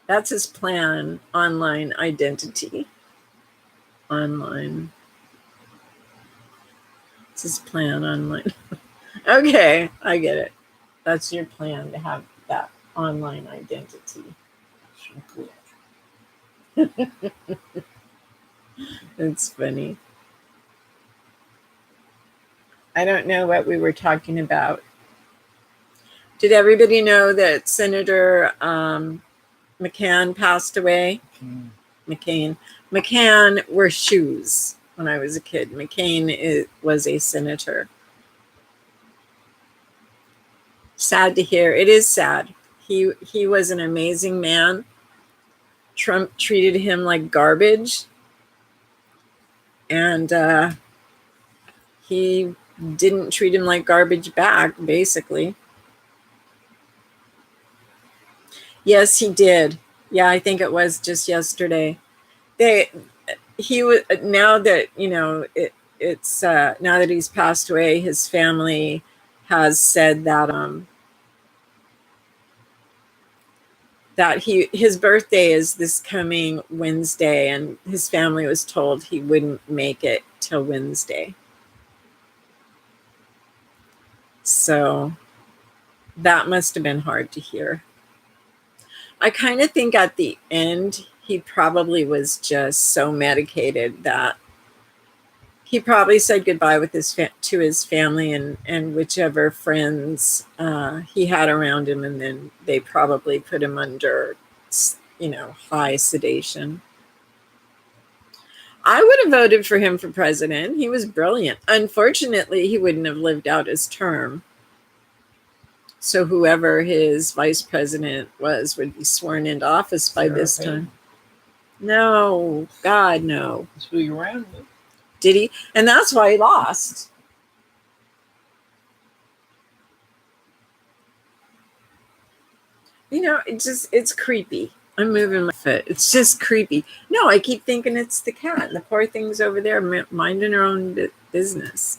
That's his plan. Online identity. Online. It's his plan online. Okay, I get it. That's your plan, to have that online identity. It's funny. I don't know what we were talking about. Did everybody know that Senator McCann passed away? McCann wore shoes when I was a kid. McCain was a senator. Sad to hear. It is sad. He was an amazing man. Trump treated him like garbage. And he didn't treat him like garbage back, basically. Yes, he did. Yeah, I think it was just yesterday. He was, now that, you know, it's now that he's passed away, his family has said that his birthday is this coming Wednesday, and his family was told he wouldn't make it till Wednesday. So that must have been hard to hear. I kind of think at the end, he probably was just so medicated that he probably said goodbye with to his family and whichever friends he had around him, and then they probably put him under, you know, high sedation. I would have voted for him for president. He was brilliant. Unfortunately, he wouldn't have lived out his term. So whoever his vice president was would be sworn into office by this time. No, God, no. That's who you ran with. Did he? And that's why he lost. You know, it's creepy. I'm moving my foot. It's just creepy. No, I keep thinking it's the cat. The poor thing's over there minding her own business.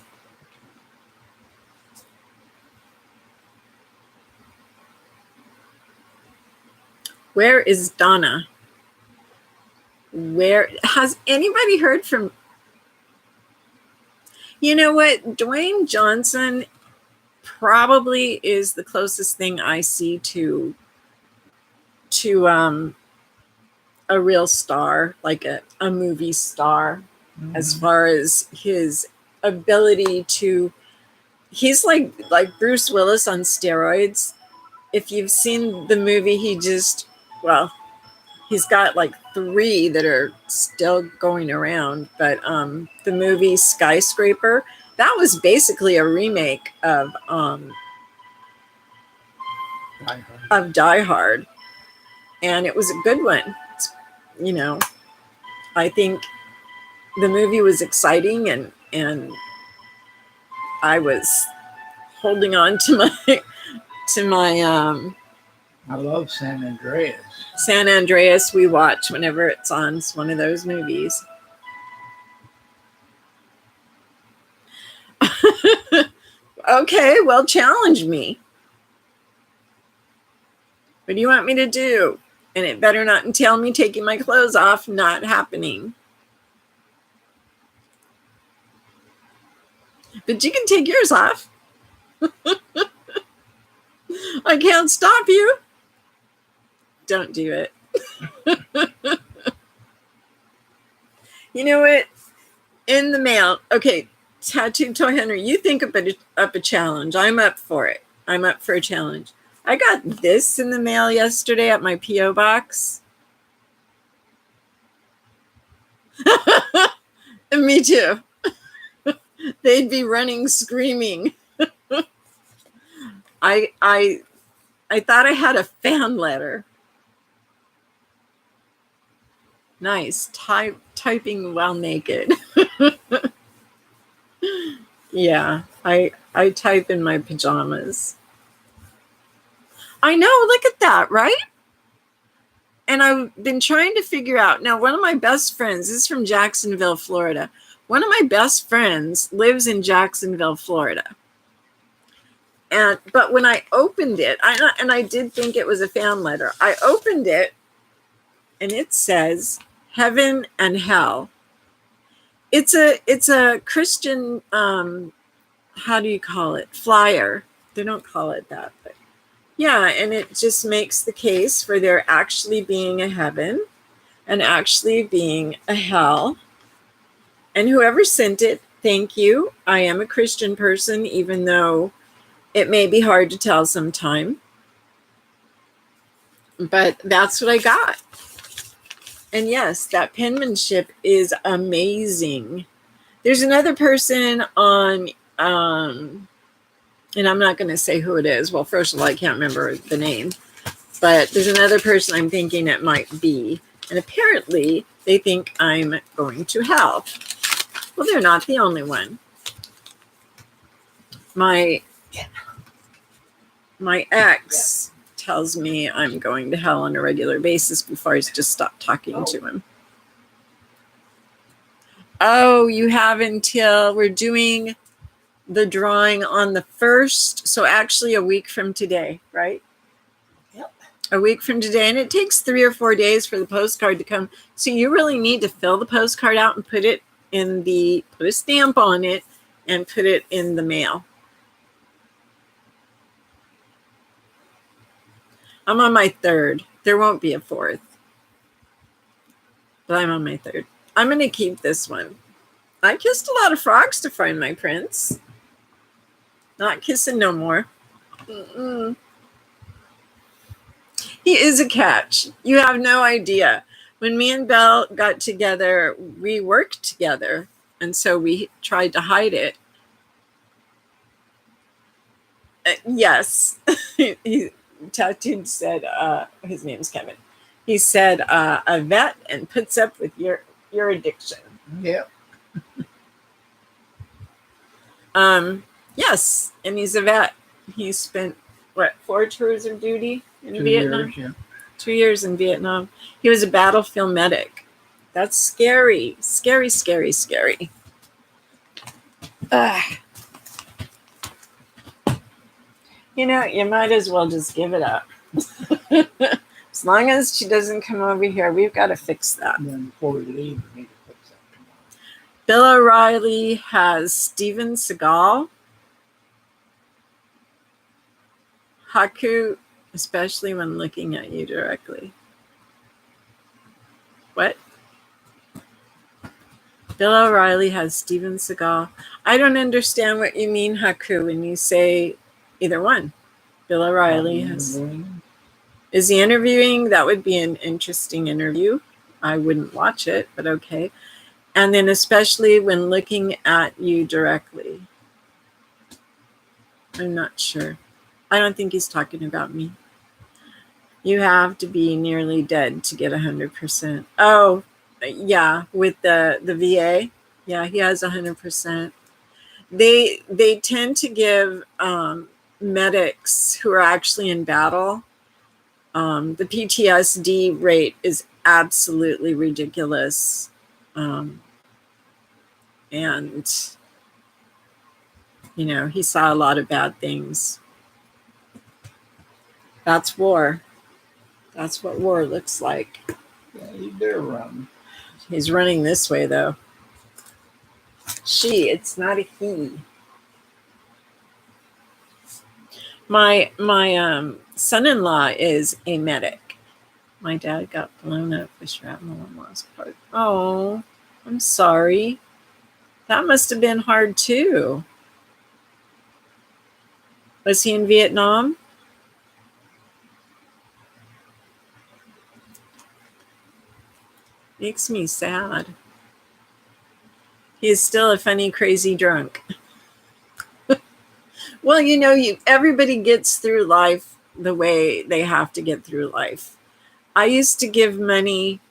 Where is Donna? Where has anybody heard from? You know what? Dwayne Johnson probably is the closest thing I see to a real star, like a movie star, as far as his ability to. He's like Bruce Willis on steroids. If you've seen the movie, he's got like 3 that are still going around. But the movie Skyscraper, that was basically a remake of Die Hard. And it was a good one. You know, I think the movie was exciting, and I was holding on to my I love San Andreas. San Andreas we watch whenever it's on. It's one of those movies. Okay, well, challenge me. What do you want me to do? And it better not entail me taking my clothes off. Not happening. But you can take yours off. I can't stop you. Don't do it. You know what? In the mail. Okay, Tattoo Toy Hunter, you think up a challenge. I'm up for it. I'm up for a challenge. I got this in the mail yesterday at my P.O. box. Me too. They'd be running screaming. I thought I had a fan letter. Nice. Typing while naked. Yeah, I type in my pajamas. I know, look at that, right? And I've been trying to figure out. Now, one of my best friends, this is from Jacksonville, Florida. One of my best friends lives in Jacksonville, Florida. But when I opened it, I did think it was a fan letter. I opened it, and it says Heaven and Hell. It's a Christian, how do you call it? Flyer. They don't call it that, but yeah, and it just makes the case for there actually being a heaven and actually being a hell. And whoever sent it, thank you. I am a Christian person, even though it may be hard to tell sometime. But that's what I got. And yes, that penmanship is amazing. There's another person on, and I'm not going to say who it is. Well, first of all, I can't remember the name. But there's another person I'm thinking it might be. And apparently, they think I'm going to hell. Well, they're not the only one. My ex tells me I'm going to hell on a regular basis before I just stop talking to him. Oh, you have until we're doing the drawing on the 1st. So actually a week from today, right? Yep. A week from today. And it takes 3 or 4 days for the postcard to come. So you really need to fill the postcard out and put it in put a stamp on it and put it in the mail. I'm on my 3rd. There won't be a 4th. But I'm on my 3rd. I'm going to keep this one. I kissed a lot of frogs to find my prince. Not kissing no more. Mm-mm. He is a catch. You have no idea. When me and Belle got together, we worked together. And so we tried to hide it. Yes. He tattooed said, his name's Kevin. He said, a vet and puts up with your addiction. Yeah. Yes, and he's a vet. He spent 4 tours of duty in Vietnam? 2 years, yeah. 2 years in Vietnam. He was a battlefield medic. That's scary. Scary, scary, scary. You know, you might as well just give it up. As long as she doesn't come over here, we've got to fix that. And then before we leave, we need to fix that. Bill O'Reilly has Steven Seagal. Haku, especially when looking at you directly. What? Bill O'Reilly has Steven Seagal. I don't understand what you mean, Haku, when you say either one. Bill O'Reilly has... Is he interviewing? That would be an interesting interview. I wouldn't watch it, but okay. And then especially when looking at you directly. I'm not sure. I don't think he's talking about me. You have to be nearly dead to get 100%. Oh, yeah, with the VA. Yeah, he has 100%. They tend to give medics who are actually in battle. The PTSD rate is absolutely ridiculous. And, you know, he saw a lot of bad things. That's war. That's what war looks like. Yeah, you better run. He's running this way, though. She, it's not a he. My son-in-law is a medic. My dad got blown up with shrapnel and lost part. Oh, I'm sorry. That must have been hard too. Was he in Vietnam? Makes me sad. He is still a funny, crazy drunk. Well, you know, everybody gets through life the way they have to get through life. I used to give money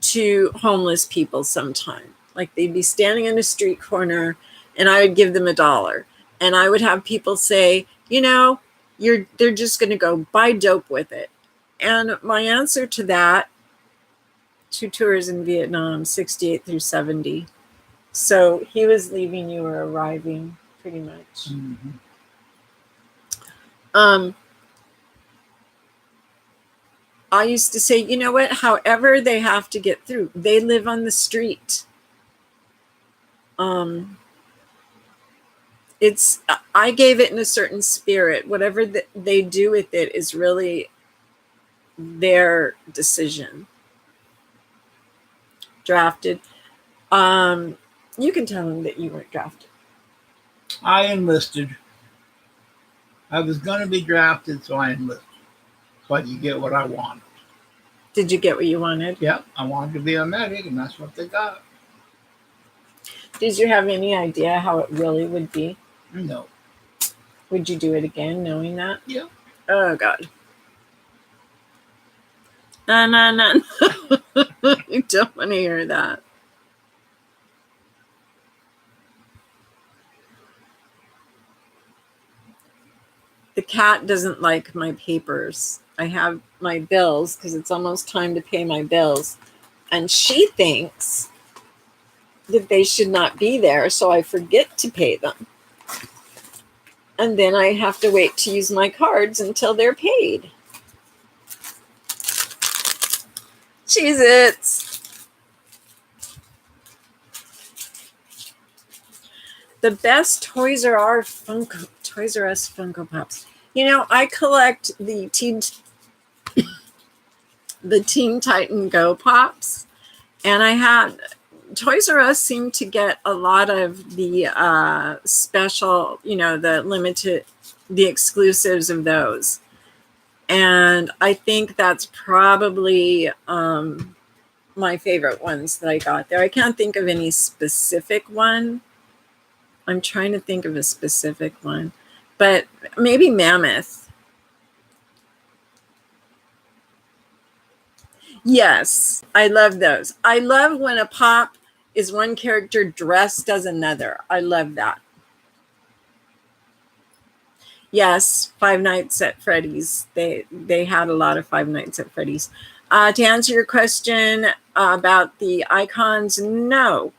to homeless people sometime. Like they'd be standing on a street corner and I would give them $1. And I would have people say, you know, they're just going to go buy dope with it. And my answer to that, 2 tours in Vietnam, 68 through 70. So he was leaving, you were arriving, pretty much. Mm-hmm. I used to say, you know what, however they have to get through, they live on the street. I gave it in a certain spirit. Whatever they do with it is really their decision. Drafted. You can tell them that you weren't drafted. I enlisted. I was going to be drafted, so I enlisted. So I could get what I wanted. Did you get what you wanted? Yep, I wanted to be a medic, and that's what they got. Did you have any idea how it really would be? No. Would you do it again knowing that? Yeah. Oh, God. No. I don't want to hear that. The cat doesn't like my papers. I have my bills because it's almost time to pay my bills. And she thinks that they should not be there, so I forget to pay them. And then I have to wait to use my cards until they're paid. Cheez-Its. The best Toys R Us Funko Pops. You know, I collect the Teen Titan Go Pops, and I had Toys R Us seemed to get a lot of the special, you know, the exclusives of those. And I think that's probably my favorite ones that I got there. I can't think of any specific one. I'm trying to think of a specific one, but maybe Mammoth. Yes, I love those. I love when a pop is one character dressed as another. I love that. Yes, Five Nights at Freddy's. They had a lot of Five Nights at Freddy's. To answer your question about the icons, no.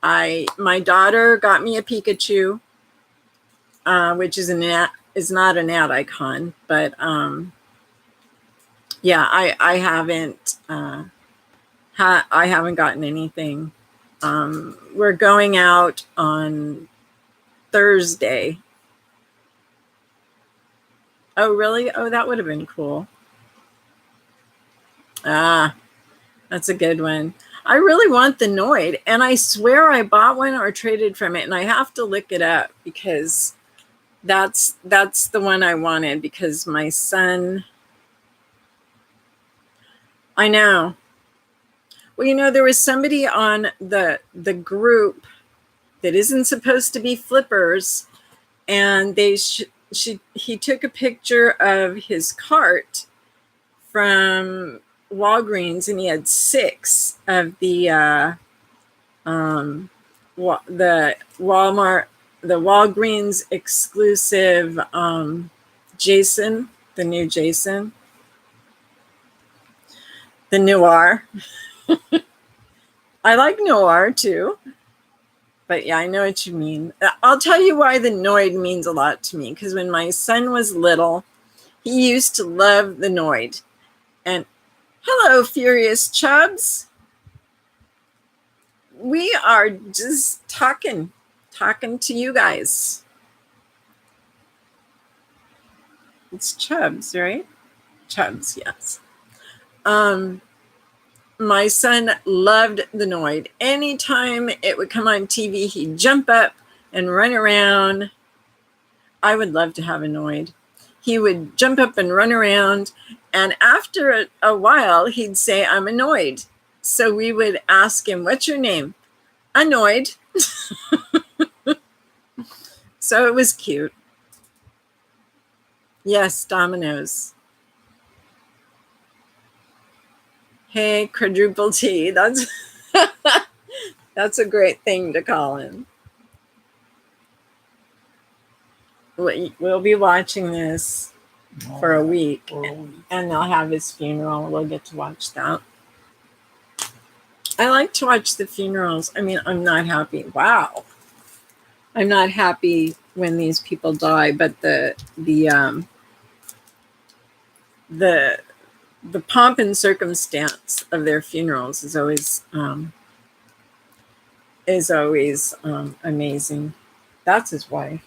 My daughter got me a Pikachu, which is not an ad icon, but yeah, I haven't I haven't gotten anything. We're going out on Thursday. Oh, really? Oh, that would have been cool. Ah, that's a good one. I really want the Noid, and I swear I bought one or traded from it, and I have to look it up because that's the one I wanted because my son. I know. Well, you know, there was somebody on the group that isn't supposed to be flippers, and he took a picture of his cart from Walgreens, and he had 6 of the Walgreens exclusive Jason, the new Jason, the Noir. I like Noir too, but yeah, I know what you mean. I'll tell you why the Noid means a lot to me, because when my son was little, he used to love the Noid. And hello, Furious Chubs. We are just talking to you guys. It's Chubs, right? Chubs, yes. My son loved the Noid. Anytime it would come on TV, he'd jump up and run around. I would love to have a Noid. He would jump up and run around, and after a while, he'd say, "I'm annoyed." So we would ask him, "What's your name?" "Annoyed." So it was cute. Yes, Domino's. Hey, quadruple T. That's that's a great thing to call him. We'll be watching this for a week, and they'll have his funeral. We'll get to watch that. I like to watch the funerals. I mean, I'm not happy. Wow. I'm not happy when these people die, but the pomp and circumstance of their funerals is always amazing. That's his wife.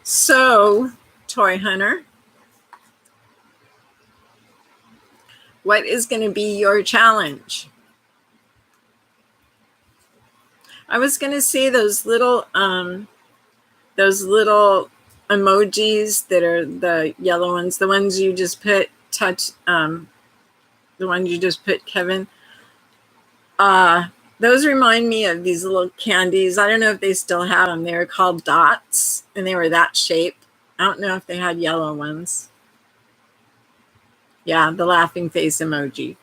So, Toy Hunter, what is going to be your challenge? I was going to say those little emojis that are the yellow ones, the ones you just put the ones you just put, Kevin. Those remind me of these little candies. I don't know if they still have them. They were called dots, and they were that shape. I don't know if they had yellow ones. Yeah, the laughing face emoji.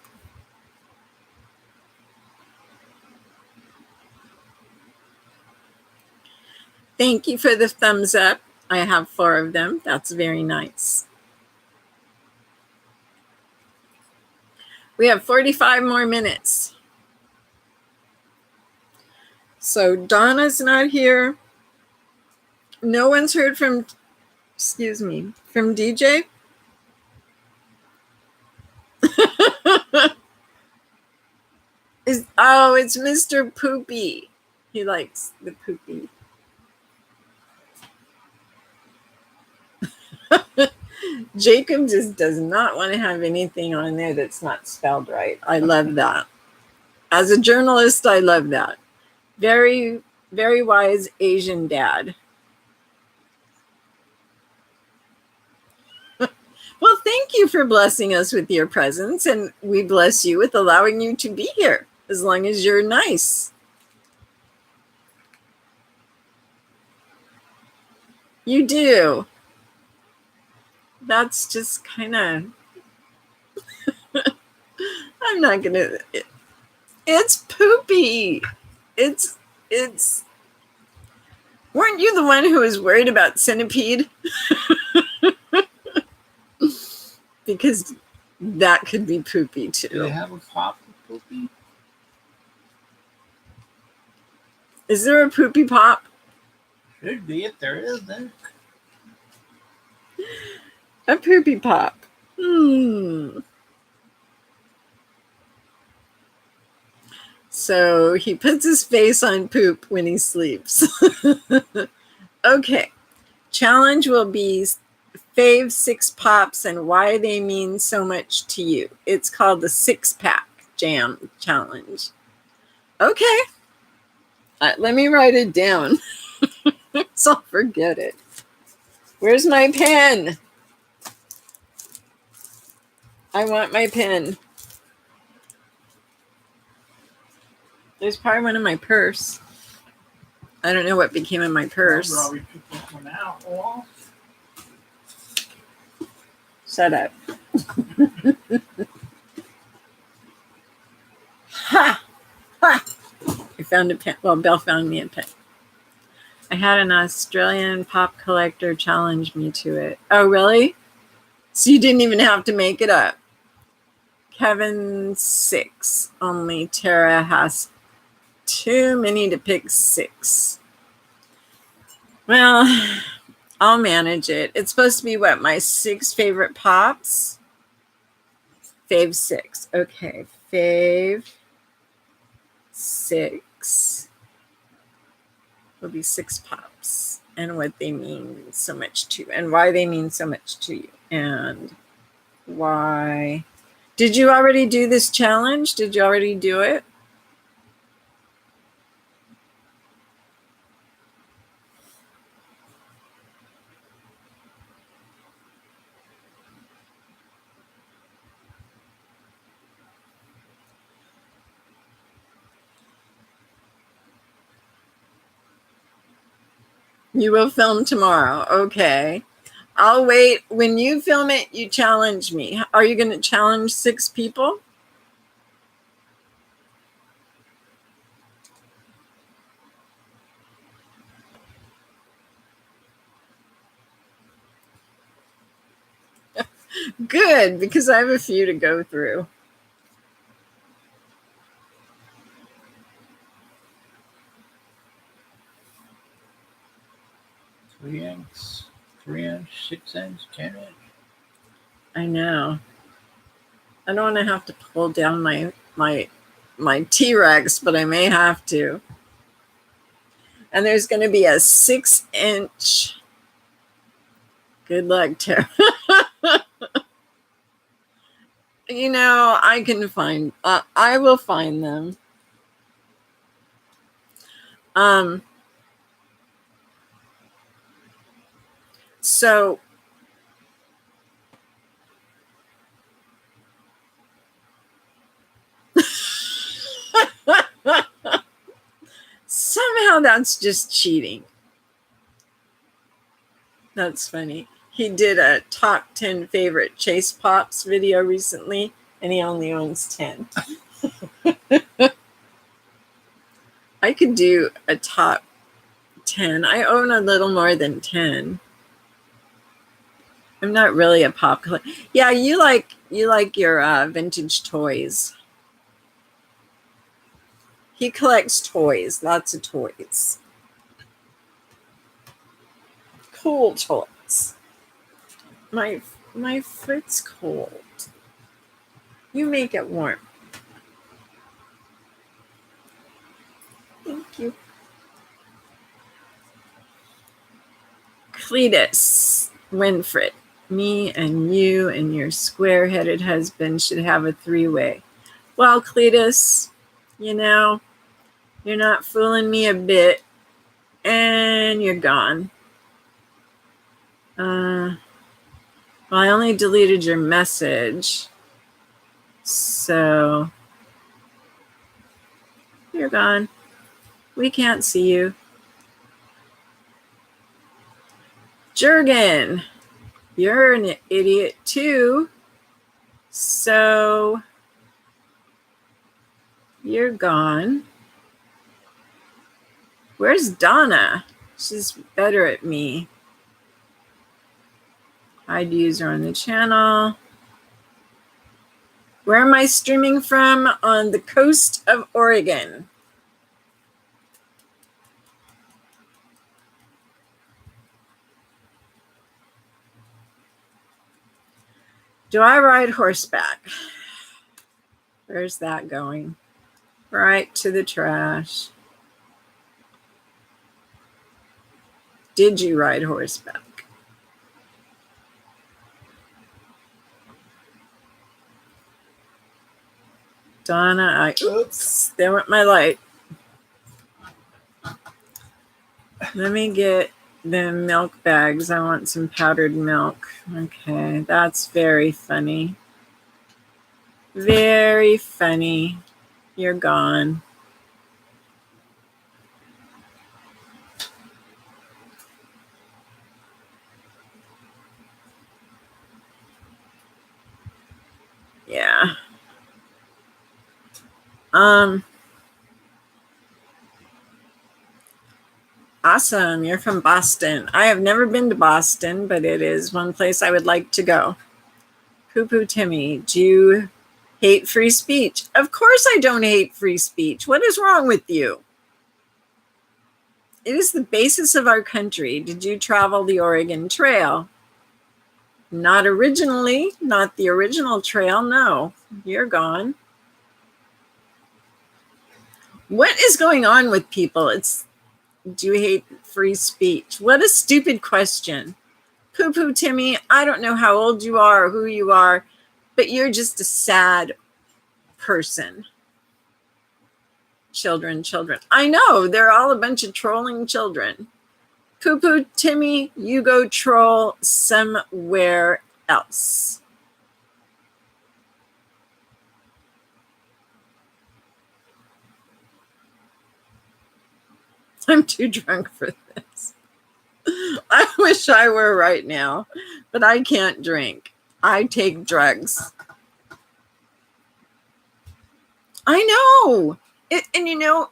Thank you for the thumbs up. I have 4 of them. That's very nice. We have 45 more minutes. So Donna's not here. No one's heard from DJ. It's Mr. Poopy. He likes the poopy. Jacob just does not want to have anything on there that's not spelled right. I love that. As a journalist, I love that. Very, very wise Asian dad. Well, thank you for blessing us with your presence, and we bless you with allowing you to be here, as long as you're nice. You do. That's just kind of... I'm not going to... It's Poopy. It's... Weren't you the one who was worried about Centipede? Because that could be Poopy, too. Do they have a pop for Poopy? Is there a Poopy Pop? Should be, if there is, then. A Poopy Pop. So he puts his face on poop when he sleeps. Okay. Challenge will be fave 6 pops and why they mean so much to you. It's called the 6-pack jam challenge. Okay. Let me write it down. So I'll forget it. Where's my pen? I want my pen. There's probably one in my purse. I don't know what became of my purse. I'll probably took that one out. Oh. Shut up. Ha! Ha! I found a pen. Well, Belle found me a pen. I had an Australian pop collector challenge me to it. Oh, really? So you didn't even have to make it up. Kevin 6. Only Tara has too many to pick 6. Well, I'll manage it. It's supposed to be what? My 6 favorite pops? Fave 6. Okay. Fave 6. Will be 6 pops. and what they mean so much to you, and why they mean so much to you, and why. Did you already do this challenge? Did you already do it? You will film tomorrow. Okay. I'll wait. When you film it, you challenge me. Are you going to challenge 6 people? Good, because I have a few to go through. 3 inch, 3 inch, 6 inch, 10 inch. I know. I don't want to have to pull down my T-Rex, but I may have to. And there's going to be a 6-inch. Good luck, Tara. You know, I can find. I will find them. So somehow that's just cheating. That's funny. He did a top 10 favorite Chase Pops video recently, and he only owns 10. I could do a top 10. I own a little more than 10. I'm not really a pop collector. Yeah, you like your vintage toys. He collects toys, lots of toys. Cool toys. My foot's cold. You make it warm. Thank you. Cletus Winfred, me and you and your square-headed husband should have a 3-way. Well, Cletus, you know, you're not fooling me a bit, and you're gone. Well, I only deleted your message, so you're gone. We can't see you. Jurgen, you're an idiot too, so you're gone. Where's Donna? She's better at me. Hide user on the channel. Where am I streaming from? On the coast of Oregon. Do I ride horseback? Where's that going? Right to the trash. Did you ride horseback? Donna, oops, there went my light. Let me get the milk bags. I want some powdered milk. Okay, that's very funny. Very funny. You're gone. Yeah. Awesome. You're from Boston. I have never been to Boston, but it is one place I would like to go. Poo Poo Timmy, do you hate free speech? Of course I don't hate free speech. What is wrong with you? It is the basis of our country. Did you travel the Oregon Trail? Not originally, not the original trail. No, you're gone. What is going on with people? Do you hate free speech? What a stupid question. Poo Poo Timmy, I don't know how old you are or who you are, but you're just a sad person. Children. I know, they're all a bunch of trolling children. Poo Poo Timmy, you go troll somewhere else. I'm too drunk for this. I wish I were right now, but I can't drink. I take drugs. I know. And you know,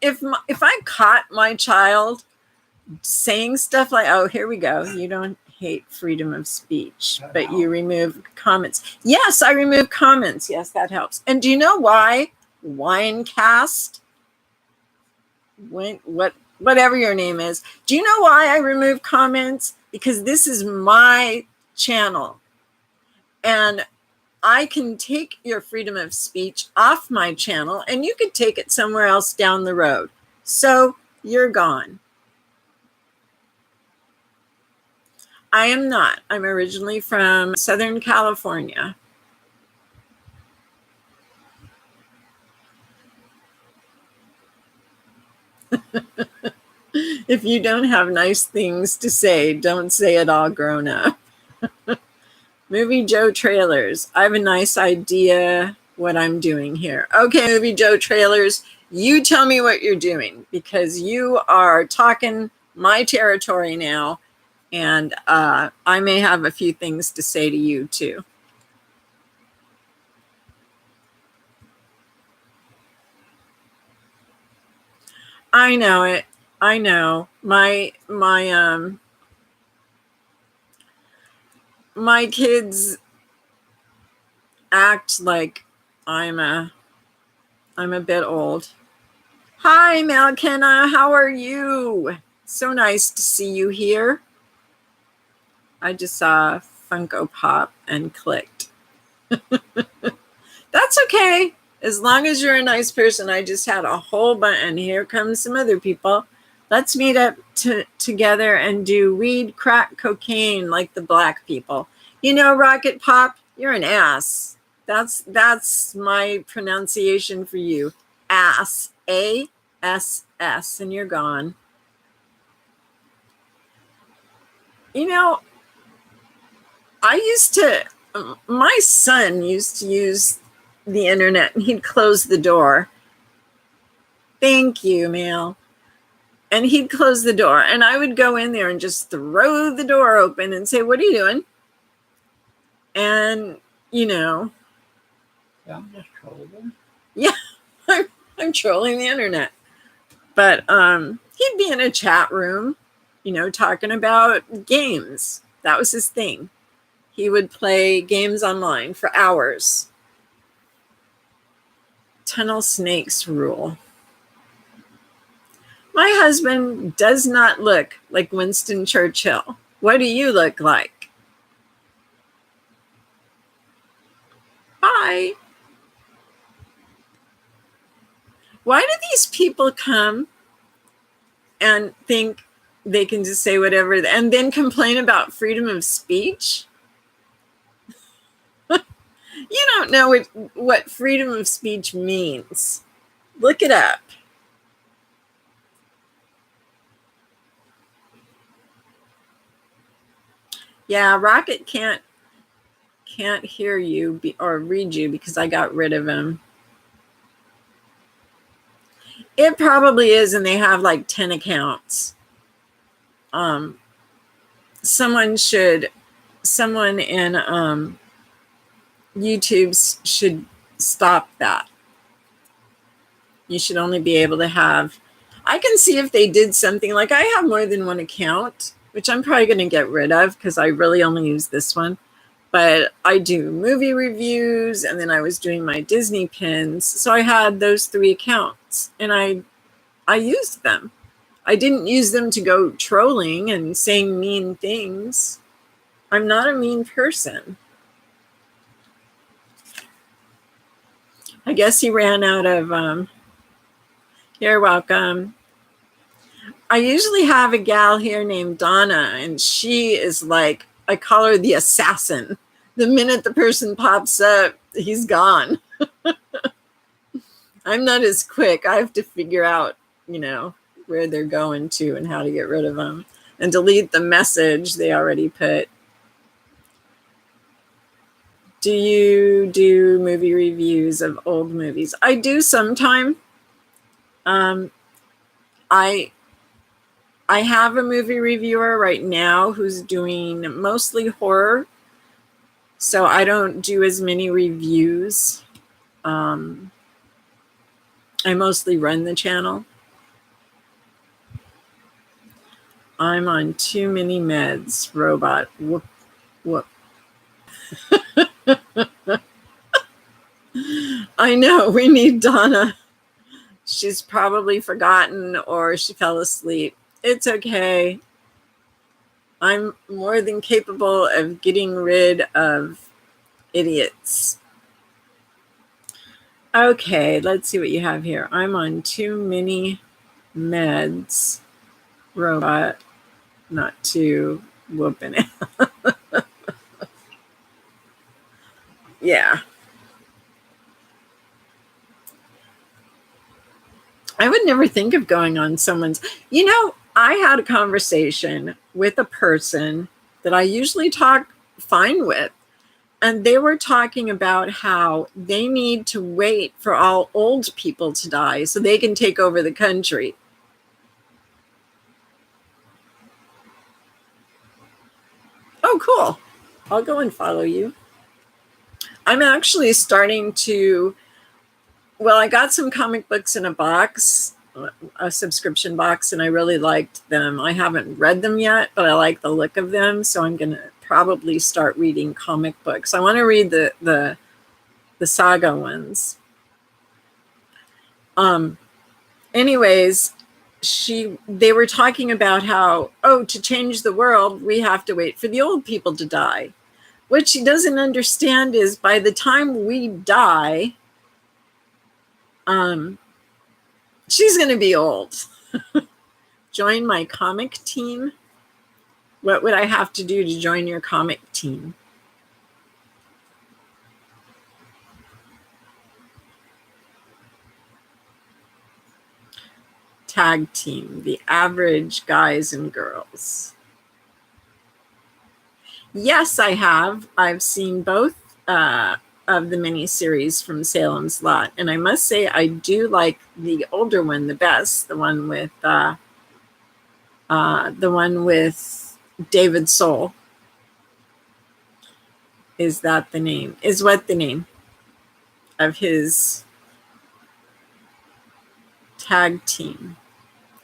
if I caught my child saying stuff like, oh, here we go, you don't hate freedom of speech, but you remove comments. Yes, I remove comments. Yes, that helps. And do you know why? Winecast, whatever your name is. Do you know why I remove comments? Because this is my channel. And I can take your freedom of speech off my channel and you could take it somewhere else down the road. So you're gone. I am not. I'm originally from Southern California. If you don't have nice things to say, don't say it all grown up. Movie Joe trailers. I have a nice idea what I'm doing here. Okay, Movie Joe trailers, you tell me what you're doing because you are talking my territory now, and I may have a few things to say to you too. I know it. I know. My kids act like I'm a bit old. Hi, Malkenna. How are you? So nice to see you here. I just saw Funko Pop and clicked. That's okay. As long as you're a nice person. I just had a whole bunch, and here comes some other people. Let's meet up together and do weed, crack, cocaine like the black people. You know, Rocket Pop, you're an ass. That's my pronunciation for you. Ass. A-S-S. And you're gone. You know, my son used to use the internet and he'd close the door. Thank you, Mel. And he'd close the door and I would go in there and just throw the door open and say, what are you doing? And, you know. I'm just trolling. Yeah, I'm trolling the internet. But he'd be in a chat room, you know, talking about games. That was his thing. He would play games online for hours. Tunnel snakes rule. My husband does not look like Winston Churchill. What do you look like? Bye. Why do these people come and think they can just say whatever and then complain about freedom of speech? You don't know what freedom of speech means. Look it up. Yeah, Rocket can't hear you or read you because I got rid of him. It probably is, and they have like 10 accounts. Someone in YouTube should stop that. You should only be able to have. I can see if they did something like I have more than one account, which I'm probably going to get rid of because I really only use this one. But I do movie reviews, and then I was doing my Disney pins. So I had those 3 accounts, and I used them. I didn't use them to go trolling and saying mean things. I'm not a mean person. I guess he ran out of, you're welcome. I usually have a gal here named Donna, and she is like, I call her the assassin. The minute the person pops up, he's gone. I'm not as quick. I have to figure out, where they're going to and how to get rid of them and delete the message they already put. Do you do movie reviews of old movies? I do sometime. I have a movie reviewer right now who's doing mostly horror, so I don't do as many reviews. I mostly run the channel. I'm on too many meds, robot. Whoop, whoop. I know, we need Donna. She's probably forgotten or she fell asleep. It's okay. I'm more than capable of getting rid of idiots. Okay, let's see what you have here. I'm on too many meds, robot, not too whooping it. Yeah. I would never think of going on someone's. I had a conversation with a person that I usually talk fine with, and they were talking about how they need to wait for all old people to die so they can take over the country. Oh, cool. I'll go and follow you. I'm actually starting to, I got some comic books in a box, a subscription box, and I really liked them. I haven't read them yet, but I like the look of them, so I'm going to probably start reading comic books. I want to read the saga ones. Anyways, they were talking about how, to change the world, we have to wait for the old people to die. What she doesn't understand is by the time we die, she's going to be old. Join my comic team. What would I have to do to join your comic team? Tag team, the average guys and girls. Yes, I have. I've seen both of the miniseries from Salem's Lot, and I must say I do like the older one the best. The one with David Soul. Is that the name? Is what the name of his tag team?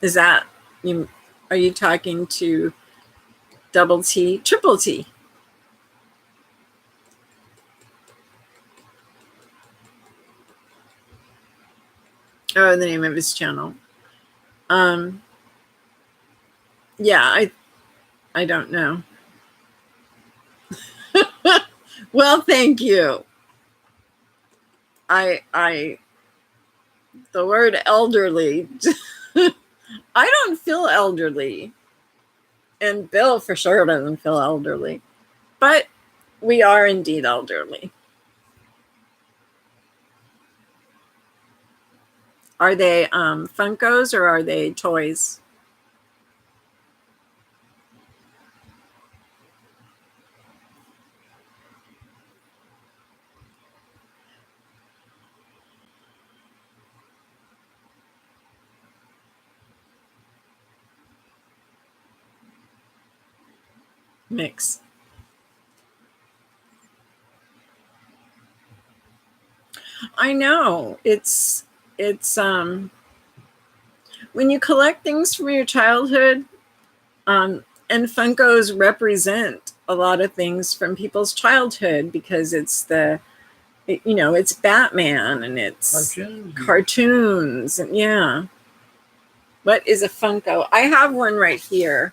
Is that you? Are you talking to Double T, Triple T? Oh, the name of his channel. Yeah, I don't know. Well, thank you. The word elderly. I don't feel elderly. And Bill for sure doesn't feel elderly. But we are indeed elderly. Are they Funkos or are they toys? Mix. I know. It's when you collect things from your childhood, and Funkos represent a lot of things from people's childhood because it's it's Batman and it's cartoons and yeah. What is a Funko? I have one right here.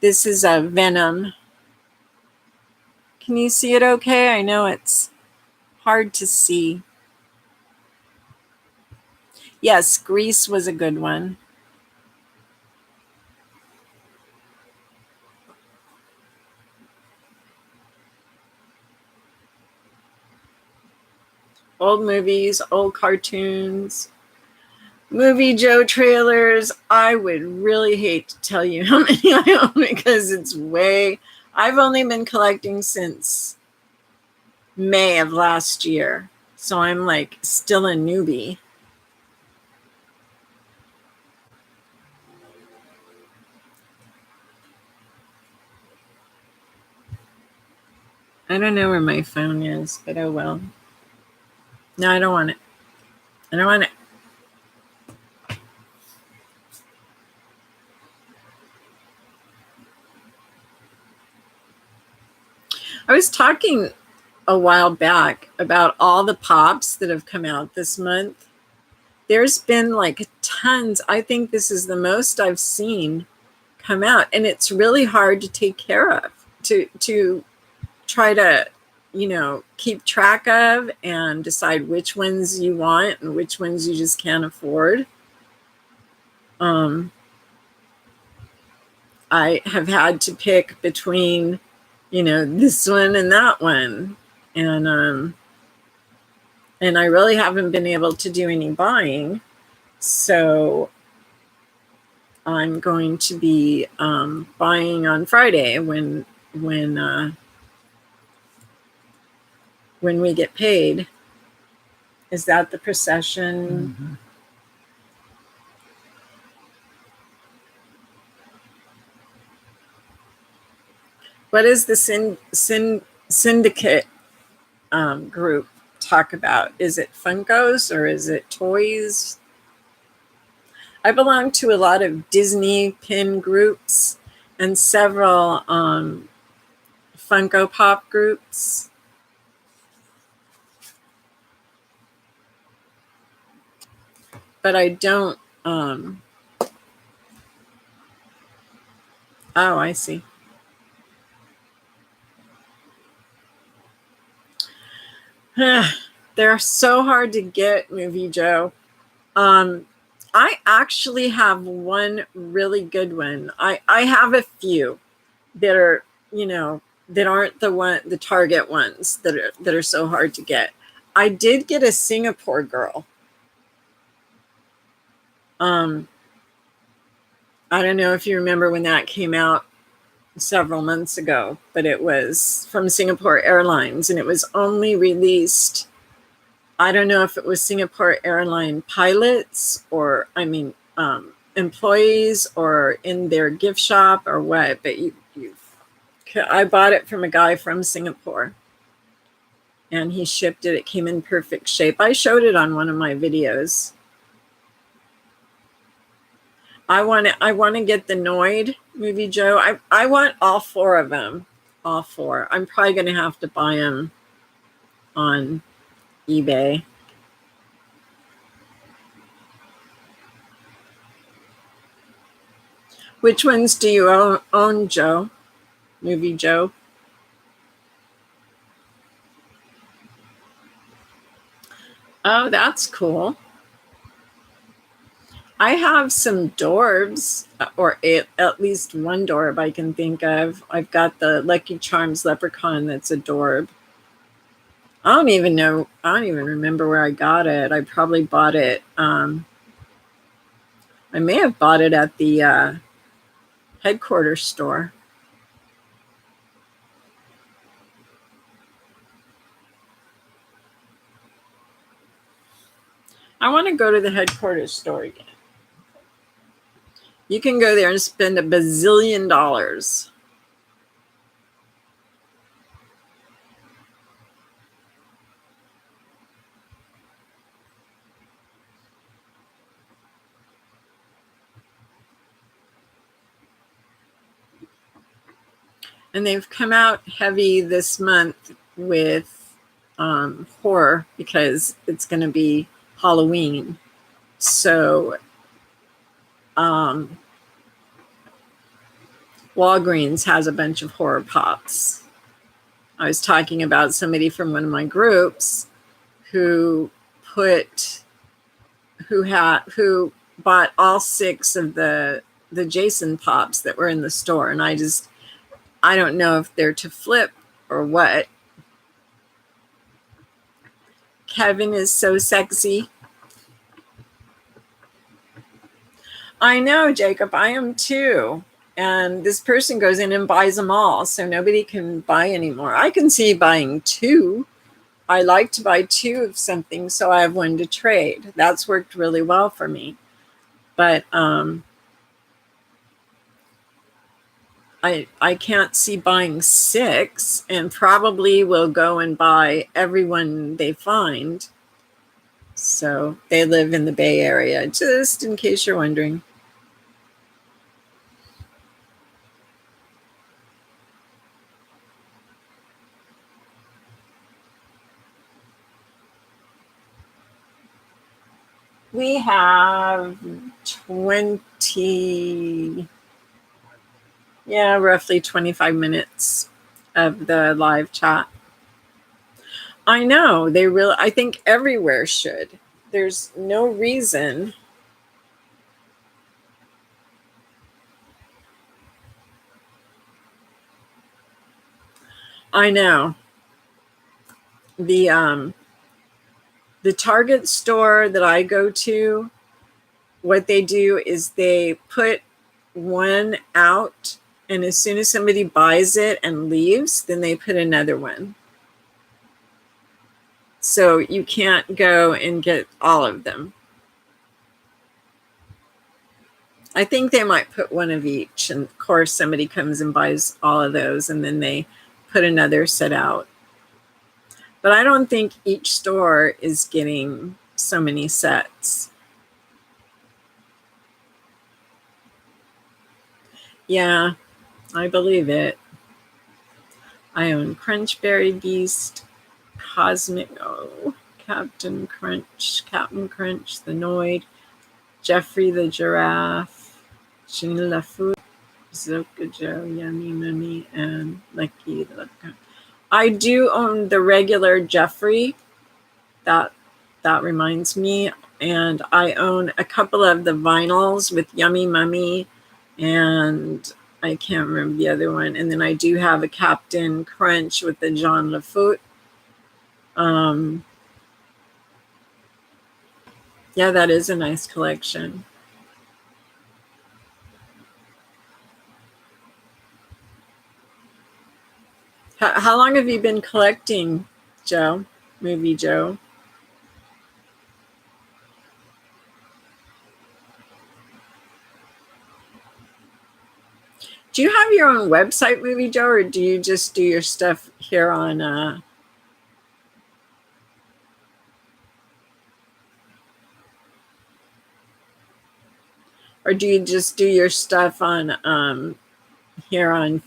This is a Venom. Can you see it okay? I know it's hard to see. Yes, Grease was a good one. old movies, old cartoons, Movie Joe trailers. I would really hate to tell you how many I own because I've only been collecting since May of last year. So I'm like still a newbie. I don't know where my phone is, but oh well. No, I don't want it. I don't want it. I was talking a while back about all the pops that have come out this month. There's been like tons. I think this is the most I've seen come out, and it's really hard to take care of, to try to, keep track of and decide which ones you want and which ones you just can't afford. I have had to pick between, this one and that one. And I really haven't been able to do any buying. So I'm going to be buying on Friday when we get paid. Is that the procession? Mm-hmm. What does the syndicate group talk about? Is it Funkos or is it toys? I belong to a lot of Disney pin groups and several Funko Pop groups. But I don't. Oh, I see. They're so hard to get, Movie Joe. I actually have one really good one. I have a few that are, that aren't the Target ones that are so hard to get. I did get a Singapore girl. I don't know if you remember when that came out several months ago, but it was from Singapore Airlines, and it was only released. I don't know if it was Singapore Airline pilots or, employees or in their gift shop or what, but I bought it from a guy from Singapore, and he shipped it. It came in perfect shape. I showed it on one of my videos. I want to get the Noid, Movie Joe. I want all four of them. All four. I'm probably going to have to buy them on eBay. Which ones do you own, Joe? Movie Joe? Oh, that's cool. I have some Dorbs, or at least one Dorb I can think of. I've got the Lucky Charms Leprechaun that's a Dorb. I don't even remember where I got it. I probably bought it. I may have bought it at the headquarters store. I want to go to the headquarters store again. You can go there and spend $1 bazillion. And they've come out heavy this month with horror because it's going to be Halloween. So Walgreens has a bunch of horror pops. I was talking about somebody from one of my groups who bought all 6 of the Jason pops that were in the store, and I don't know if they're to flip or what. Kevin is so sexy. I know, Jacob, I am too. And this person goes in and buys them all, so nobody can buy anymore. I can see buying two. I like to buy two of something so I have one to trade. That's worked really well for me. But I can't see buying six, and probably will go and buy everyone they find. So they live in the Bay Area, just in case you're wondering. We have 20, roughly 25 minutes of the live chat. I know, I think everywhere should. There's no reason. I know. The Target store that I go to, what they do is they put one out, and as soon as somebody buys it and leaves, then they put another one. So you can't go and get all of them. I think they might put one of each, and of course somebody comes and buys all of those, and then they put another set out. But I don't think each store is getting so many sets. Yeah, I believe it. I own Crunchberry Beast, Cosmic, Captain Crunch, the Noid, Jeffrey the Giraffe, Jean Lafoot, Zoka Joe, Yummy Mummy, and Lucky the Leprechaun. I do own the regular Jeffrey. That reminds me. And I own a couple of the vinyls with Yummy Mummy, and I can't remember the other one. And then I do have a Captain Crunch with the Jean Lafoot. Yeah, that is a nice collection. How long have you been collecting, Joe? Movie Joe? Do you have your own website, Movie Joe, or do you just do your stuff here on or do you just do your stuff on here on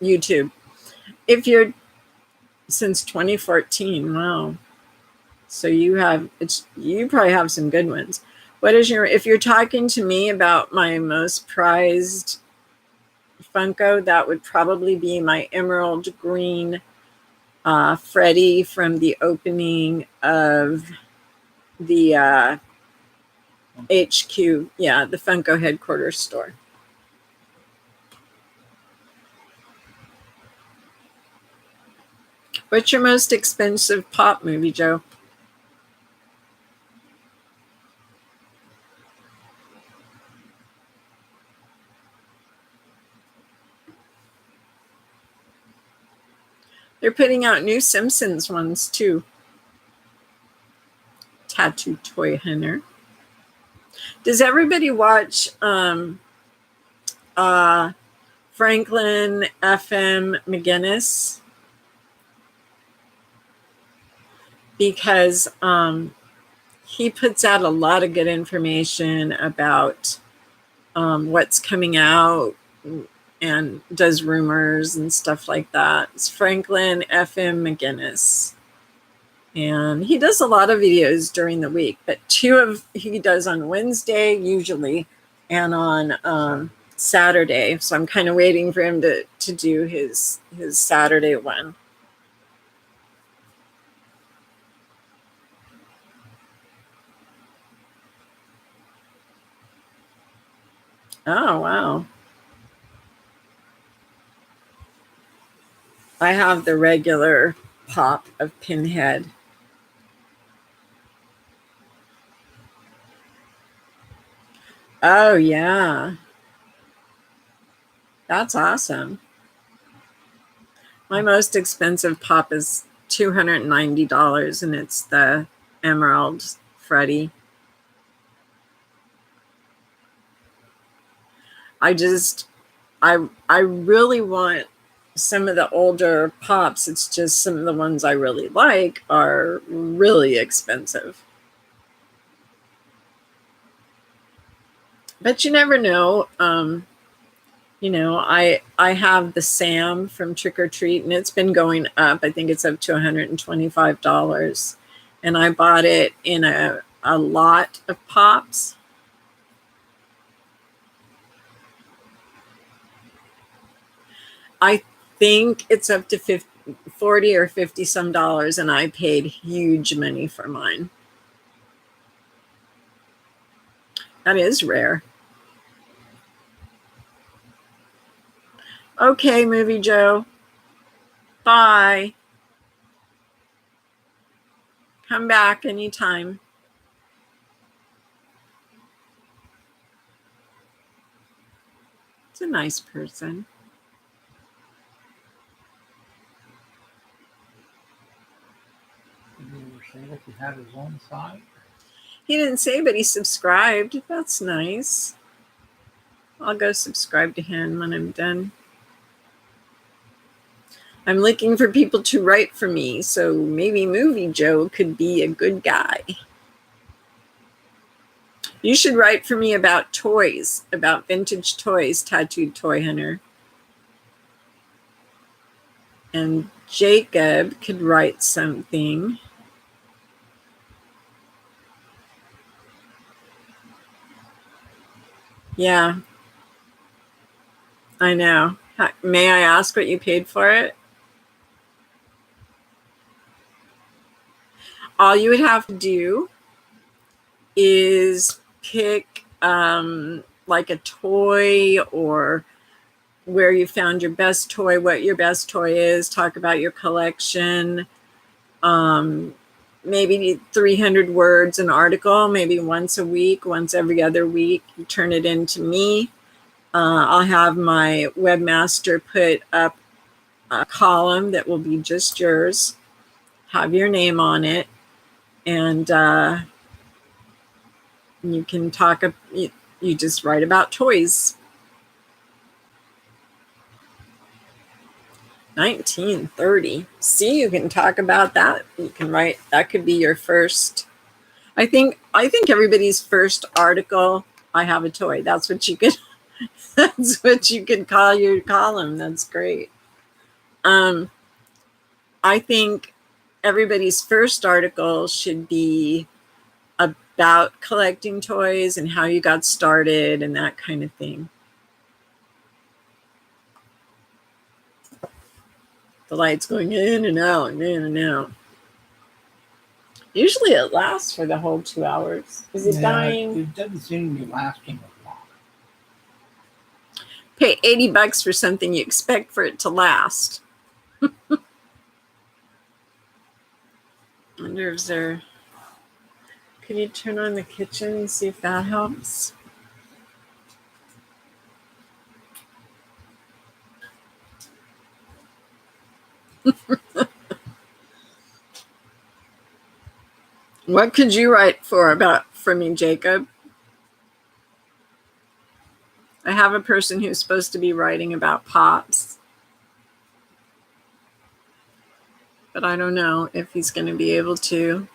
YouTube? If you're since 2014, wow. So you probably have some good ones. What is if you're talking to me about my most prized Funko, that would probably be my emerald green Freddy from the opening of the HQ, the Funko headquarters store. What's your most expensive pop, Movie Joe? They're putting out new Simpsons ones too. Tattoo Toy Hunter. Does everybody watch Franklin FM McGinnis? Because he puts out a lot of good information about what's coming out and does rumors and stuff like that. It's Franklin FM McGinnis. And he does a lot of videos during the week, but he does on Wednesday usually and on Saturday. So I'm kind of waiting for him to do his Saturday one. Oh, wow. I have the regular pop of Pinhead. Oh, yeah. That's awesome. My most expensive pop is $290, and it's the Emerald Freddy. I really want some of the older pops. It's just some of the ones I really like are really expensive. But you never know. I have the Sam from Trick or Treat, and it's been going up. I think it's up to $125. And I bought it in a lot of pops. I think it's up to 40 or 50 some dollars, and I paid huge money for mine. That is rare. Okay, Movie Joe. Bye. Come back anytime. It's a nice person. You were saying that he had his own site? He didn't say, but he subscribed. That's nice. I'll go subscribe to him when I'm done. I'm looking for people to write for me, so maybe Movie Joe could be a good guy. You should write for me about toys, about vintage toys, Tattooed Toy Hunter. And Jacob could write something. Yeah, I know. May I ask what you paid for it? All you would have to do is pick like a toy, or where you found your best toy, what your best toy is, talk about your collection, maybe 300 words an article, maybe once a week, once every other week. You turn it in to me. I'll have my webmaster put up a column that will be just yours, have your name on it, and you can talk, you just write about toys. 1930. See, you can talk about that. You can write, that could be your first. I think everybody's first article, I have a toy. That's what you could that's what you could call your column. That's great. I think everybody's first article should be about collecting toys and how you got started and that kind of thing. The light's going in and out and in and out. Usually it lasts for the whole 2 hours. Is it dying? It doesn't seem to be lasting long. Pay $80 for something you expect for it to last. I wonder if there... Could you turn on the kitchen and see if that helps? What could you write for me, Jacob? I have a person who's supposed to be writing about pops, but I don't know if he's going to be able to.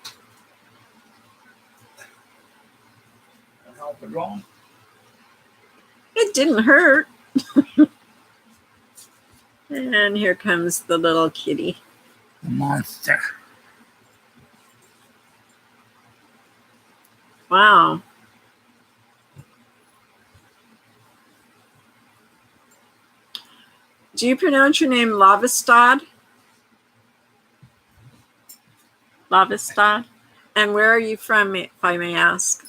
Help it wrong. It didn't hurt. And here comes the little kitty. The monster. Wow. Do you pronounce your name Lavastad? Lavastad? And where are you from, if I may ask?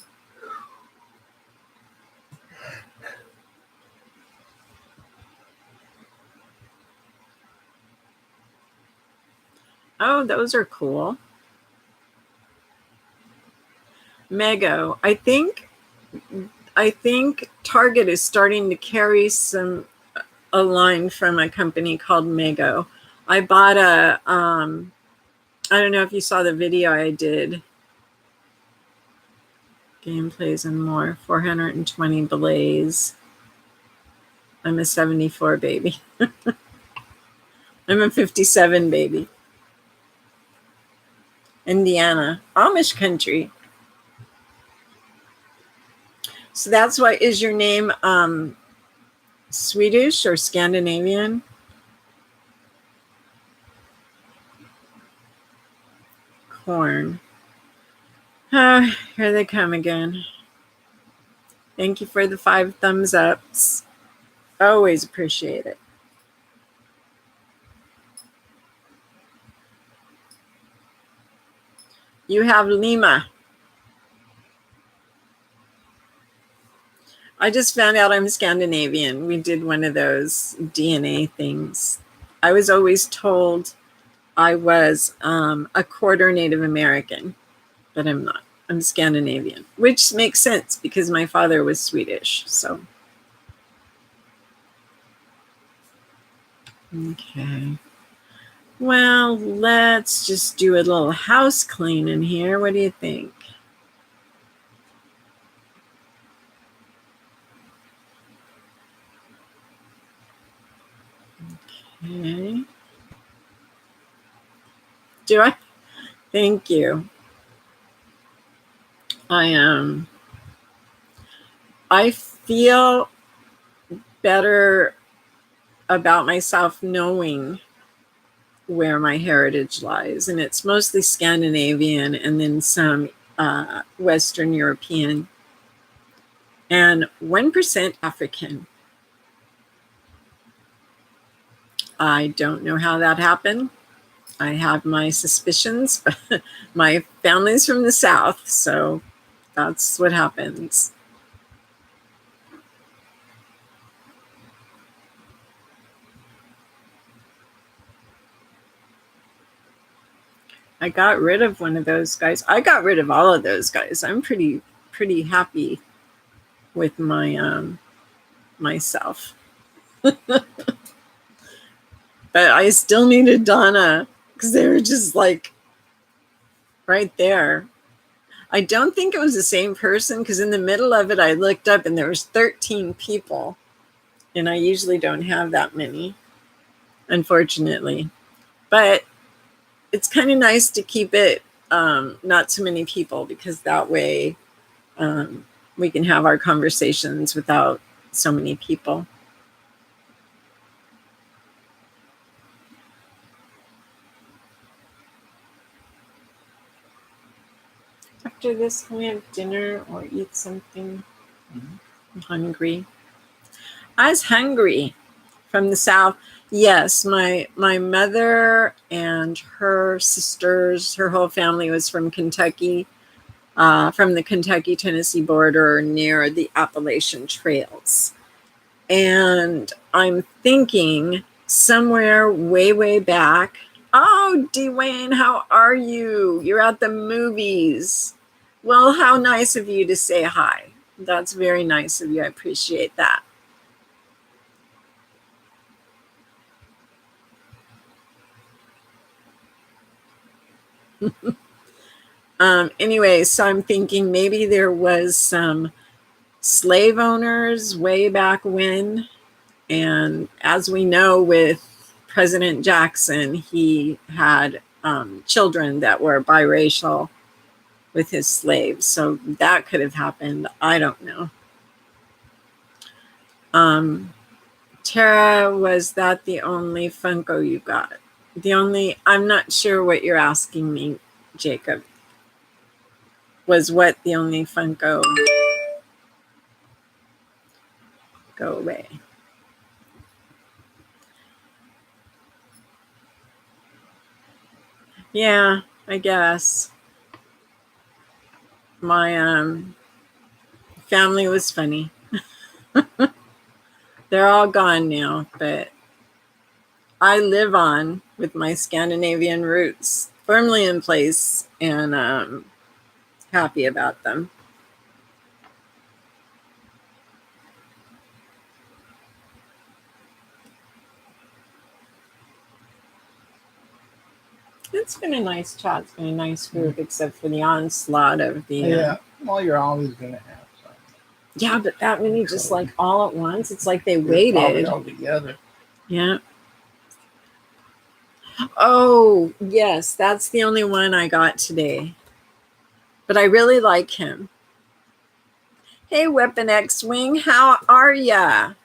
Oh, those are cool. Mego. I think Target is starting to carry a line from a company called Mego. I bought I don't know if you saw the video I did. Gameplays and more. 420 Blaze. I'm a 74 baby. I'm a 57 baby. Indiana. Amish country. So that's why, is your name Swedish or Scandinavian? Corn. Oh, here they come again. Thank you for the 5 thumbs ups. Always appreciate it. You have Lima. I just found out I'm Scandinavian. We did one of those DNA things. I was always told I was a quarter Native American, but I'm not. I'm Scandinavian, which makes sense because my father was Swedish. So, okay. Well, let's just do a little house cleaning here. What do you think? Okay. Do I? Thank you. I feel better about myself knowing where my heritage lies, and it's mostly Scandinavian and then some Western European and 1% African. I don't know how that happened. I have my suspicions, but my family's from the South, so that's what happens. I got rid of one of those guys. I got rid of all of those guys. I'm pretty happy with my myself. But I still needed Donna because they were just like right there. I don't think it was the same person because in the middle of it I looked up and there was 13 people, and I usually don't have that many, unfortunately. But it's kind of nice to keep it not too many people because that way we can have our conversations without so many people. After this, can we have dinner or eat something? Mm-hmm. I'm hungry. I was hungry from the South. Yes, my mother and her sisters, her whole family was from Kentucky, from the Kentucky-Tennessee border near the Appalachian Trails. And I'm thinking somewhere way, way back. Oh, Dwayne, how are you? You're at the movies. Well, how nice of you to say hi. That's very nice of you. I appreciate that. Anyway, so I'm thinking maybe there was some slave owners way back when. And as we know, with President Jackson, he had children that were biracial with his slaves. So that could have happened. I don't know. Tara, was that the only Funko you got? I'm not sure what you're asking me, Jacob. Was what the only Funko? Go away. Yeah, I guess. My family was funny. They're all gone now, but I live on with my Scandinavian roots firmly in place, and happy about them. It's been a nice chat. It's been a nice group, except for the onslaught of the. Yeah, well, you're always going to have some. Yeah, but that many just like all at once. It's like they They're waited. probably all together. Yeah. Oh, yes, that's the only one I got today. But I really like him. Hey, Weapon X-Wing, how are ya?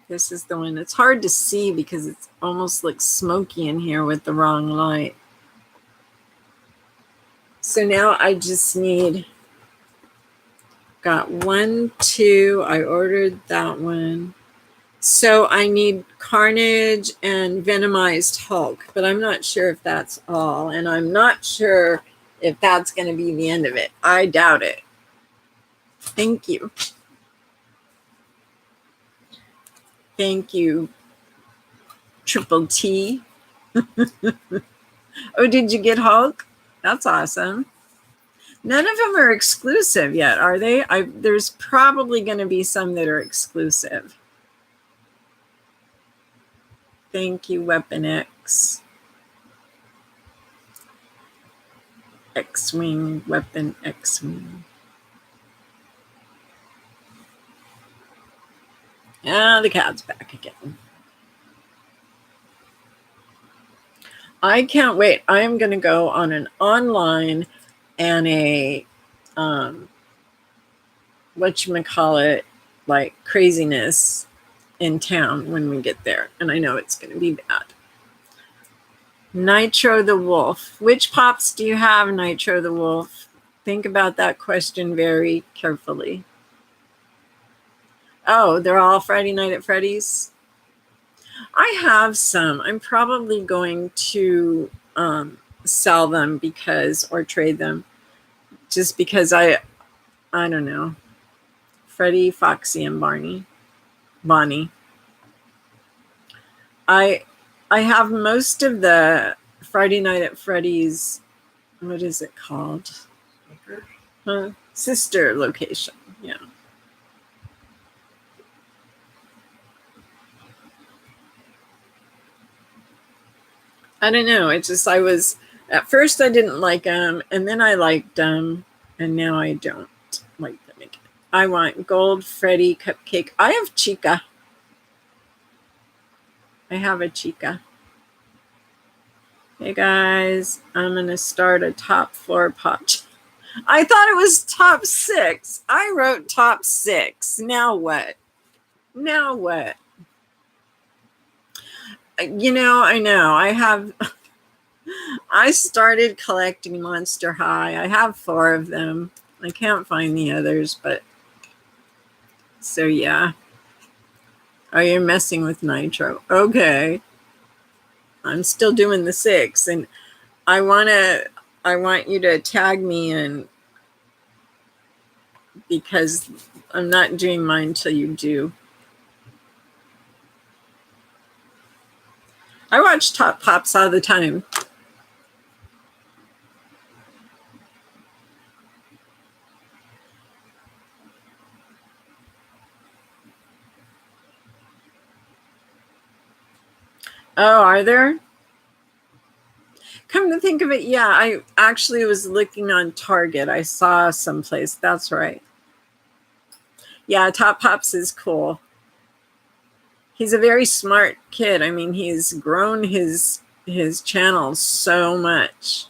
This is the one. It's hard to see because it's almost like smoky in here with the wrong light. So now I just need, got 1, 2. I ordered that one. So I need Carnage and Venomized Hulk, but I'm not sure if that's all. And I'm not sure if that's going to be the end of it. I doubt it. Thank you. Thank you, Triple T. Oh, did you get Hulk? That's awesome. None of them are exclusive yet, are they? There's probably going to be some that are exclusive. Thank you, Weapon X. X-Wing, Weapon X-Wing. Ah, the cat's back again. I can't wait. I am going to go on an online and a, whatchamacallit, like craziness in town when we get there. And I know it's going to be bad. Nitro the Wolf. Which pops do you have, Nitro the Wolf? Think about that question very carefully. Oh, they're all Friday Night at Freddy's? I have some. I'm probably going to sell them or trade them, just because I don't know. Freddy, Foxy, and Bonnie. I have most of the Friday Night at Freddy's. What is it called? Sister location. Yeah. I don't know. It's just at first I didn't like them, and then I liked them, and now I don't like them again. I want Gold Freddy Cupcake. I have Chica. I have a Chica. Hey guys, I'm going to start a top 4 pop. I thought it was top 6. I wrote top 6. Now what? Now what? I know. I started collecting Monster High. I have 4 of them. I can't find the others, but so yeah. Oh, you're messing with Nitro. Okay. I'm still doing the 6, and I want you to tag me in, because I'm not doing mine till you do. I watch Top Pops all the time. Oh, are there? Come to think of it, yeah, I actually was looking on Target. I saw someplace. That's right. Yeah, Top Pops is cool. He's a very smart kid. I mean, he's grown his channel so much.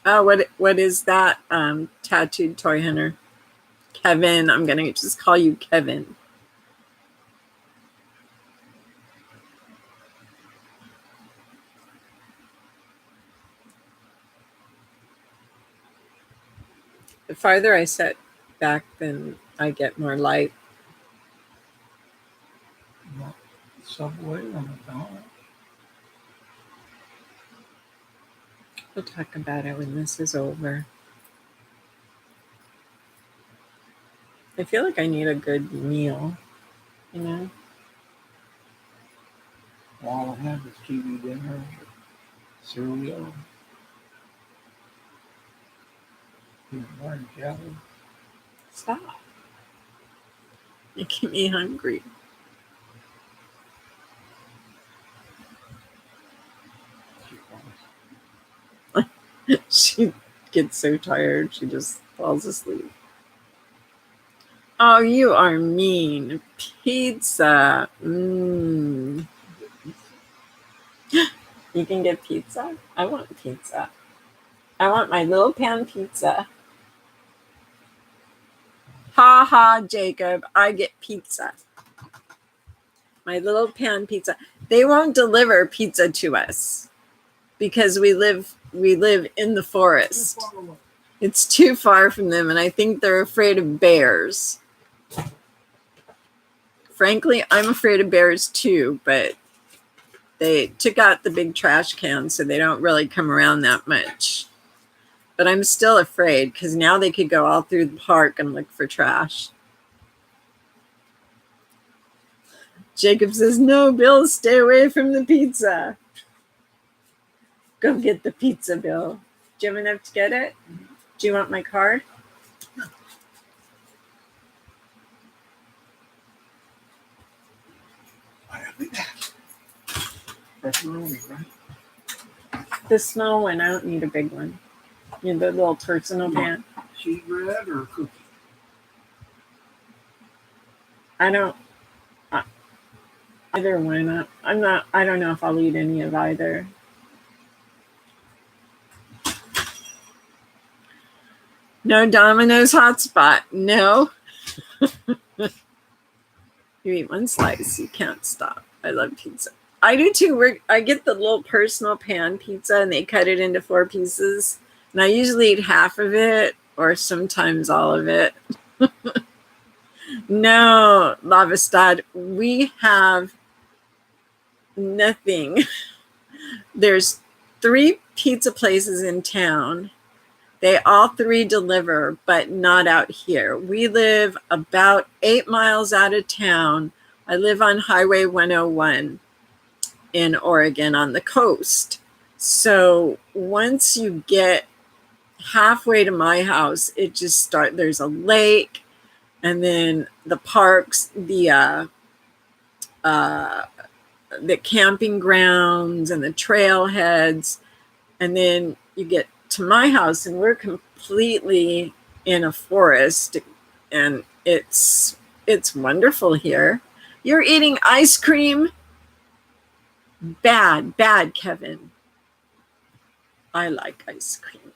Oh, what is that? Tattooed Toy Hunter. Kevin. I'm going to just call you Kevin. The farther I set back, then I get more light. Subway on the ballot. We'll talk about it when this is over. I feel like I need a good meal, you know? All I have is TV dinner, cereal, peanut butter and jelly. Stop. Making me hungry. She gets so tired, she just falls asleep. Oh, you are mean. Pizza. You can get pizza? I want pizza. I want my little pan pizza. Ha ha, Jacob. I get pizza. My little pan pizza. They won't deliver pizza to us because we live in the forest. It's too far from them, and I think they're afraid of bears. Frankly, I'm afraid of bears too, but they took out the big trash can, so they don't really come around that much. But I'm still afraid because now they could go all through the park and look for trash. Jacob says, no, Bill, stay away from the pizza. Go get the pizza, Bill. Do you have enough to get it? Do you want my card? Pepperoni, right? The small one. I don't need a big one. You know, the little personal pan. Sheet bread or cookie? I don't. Either one. I'm not. I don't know if I'll eat any of either. No Domino's hotspot. No. You eat one slice, you can't stop. I love pizza. I do too. I get the little personal pan pizza, and they cut it into 4 pieces. And I usually eat half of it, or sometimes all of it. No, Lavastad, we have nothing. There's 3 pizza places in town. They all 3 deliver, but not out here. We live about 8 miles out of town. I live on Highway 101 in Oregon on the coast. So once you get halfway to my house, it just there's a lake, and then the parks, the camping grounds and the trailheads, and then you get to my house, and we're completely in a forest, and it's wonderful here. You're eating ice cream? Bad, Kevin. I like ice cream.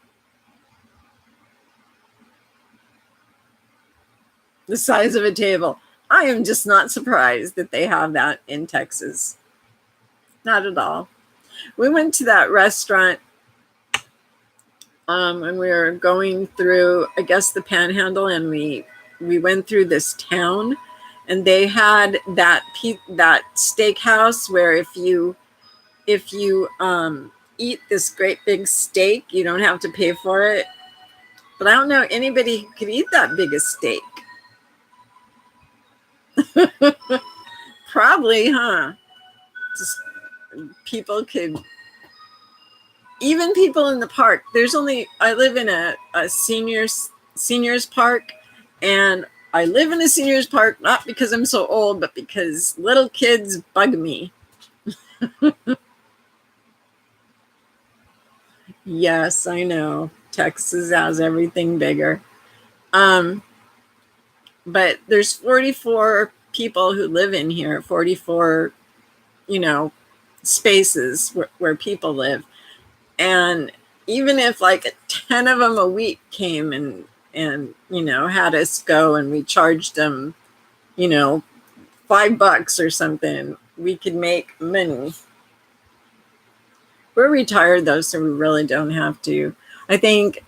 The size of a table. I am just not surprised that they have that in Texas. Not at all. We went to that restaurant when we were going through, I guess, the Panhandle, and we went through this town, and they had that steakhouse where if you eat this great big steak, you don't have to pay for it. But I don't know anybody who could eat that big a steak. Probably, huh? Just people could. Even people in the park. I live in a seniors park, and I live in a seniors park not because I'm so old, but because little kids bug me. Yes, I know. Texas has everything bigger. But there's 44 people who live in here, 44, spaces where people live. And even if like 10 of them a week came and had us go, and we charged them, $5 or something, we could make money. We're retired though, so we really don't have to. I think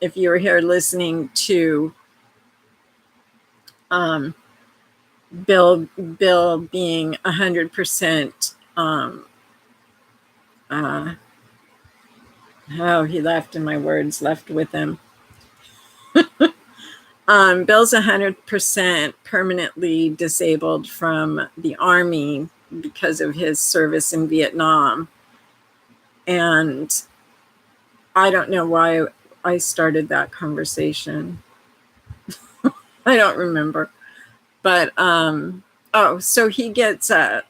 if you were here listening to Bill being 100%, he left, and my words left with him. Bill's 100% permanently disabled from the Army because of his service in Vietnam. And I don't know why I started that conversation. I don't remember. But, so he gets a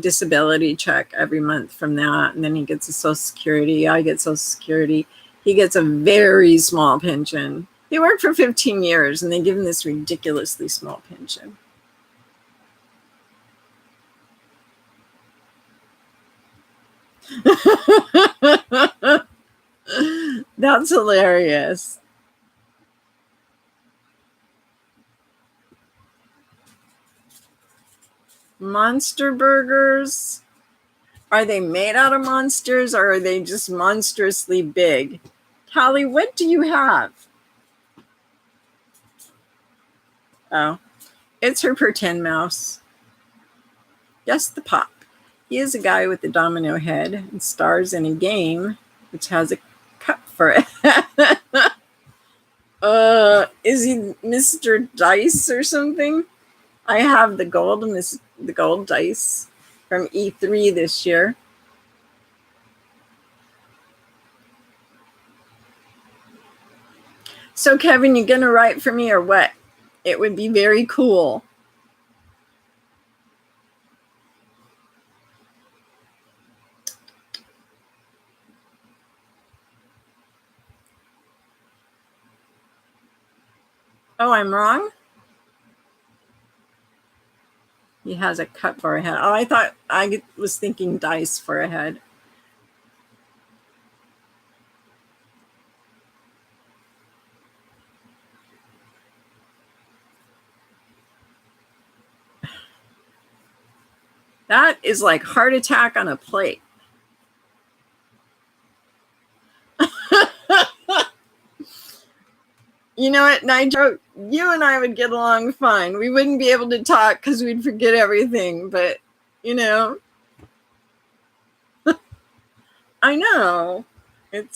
disability check every month from that. And then he gets a Social Security. I get Social Security. He gets a very small pension. He worked for 15 years and they give him this ridiculously small pension. That's hilarious. Monster burgers. Are they made out of monsters or are they just monstrously big? Callie, what do you have? Oh, it's her pretend mouse. Yes, the pop. He is a guy with a domino head and stars in a game which has a cup for it. Is he Mr. Dice or something? I have the gold dice from E3 this year. So, Kevin, you gonna write for me or what? It would be very cool. Oh, I'm wrong? He has a cup for a head. Oh, I thought I was thinking dice for a head. That is like heart attack on a plate. You know what, Nitro? You and I would get along fine. We wouldn't be able to talk because we'd forget everything. But, you know, I know. It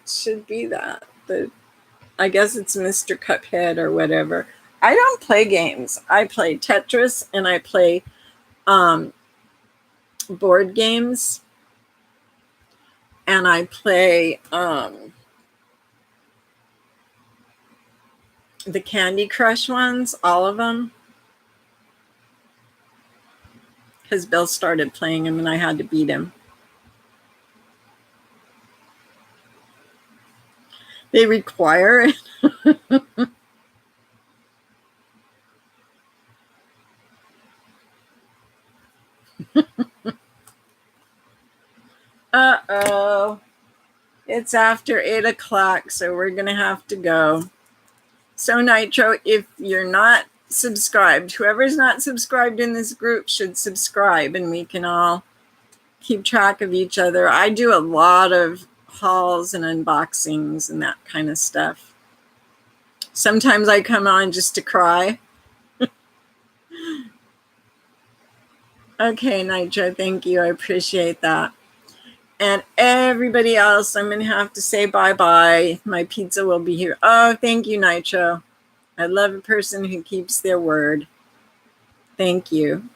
should be that. But I guess it's Mr. Cuphead or whatever. I don't play games. I play Tetris and I play board games. And I play the Candy Crush ones, all of them. Because Bill started playing them and I had to beat him. They require it. Uh-oh. It's after 8 o'clock, so we're going to have to go. So, Nitro, if you're not subscribed, whoever's not subscribed in this group should subscribe, and we can all keep track of each other. I do a lot of hauls and unboxings and that kind of stuff. Sometimes I come on just to cry. Okay, Nitro, thank you. I appreciate that. And everybody else, I'm going to have to say bye-bye. My pizza will be here. Oh, thank you, Nitro. I love a person who keeps their word. Thank you.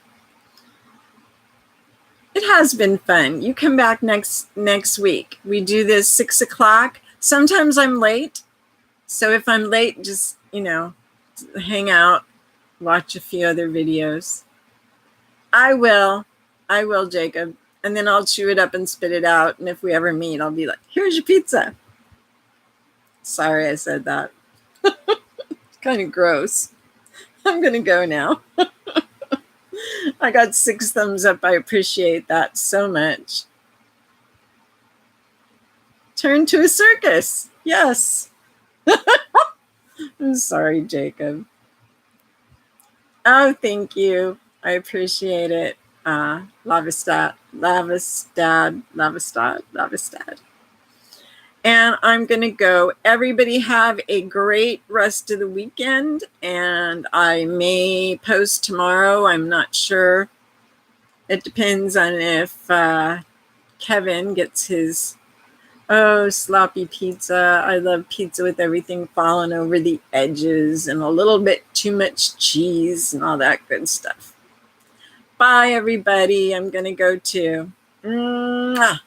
It has been fun. You come back next week. We do this 6 o'clock. Sometimes I'm late. So if I'm late, just, hang out, watch a few other videos. I will, Jacob. And then I'll chew it up and spit it out. And if we ever meet, I'll be like, here's your pizza. Sorry I said that. It's kind of gross. I'm going to go now. I got 6 thumbs up. I appreciate that so much. Turn to a circus. Yes. I'm sorry, Jacob. Oh, thank you. I appreciate it. Lavastad. And I'm going to go. Everybody have a great rest of the weekend. And I may post tomorrow. I'm not sure. It depends on if Kevin gets his Oh, sloppy pizza. I love pizza with everything falling over the edges and a little bit too much cheese and all that good stuff. Bye, everybody. I'm going to go too. Mwah.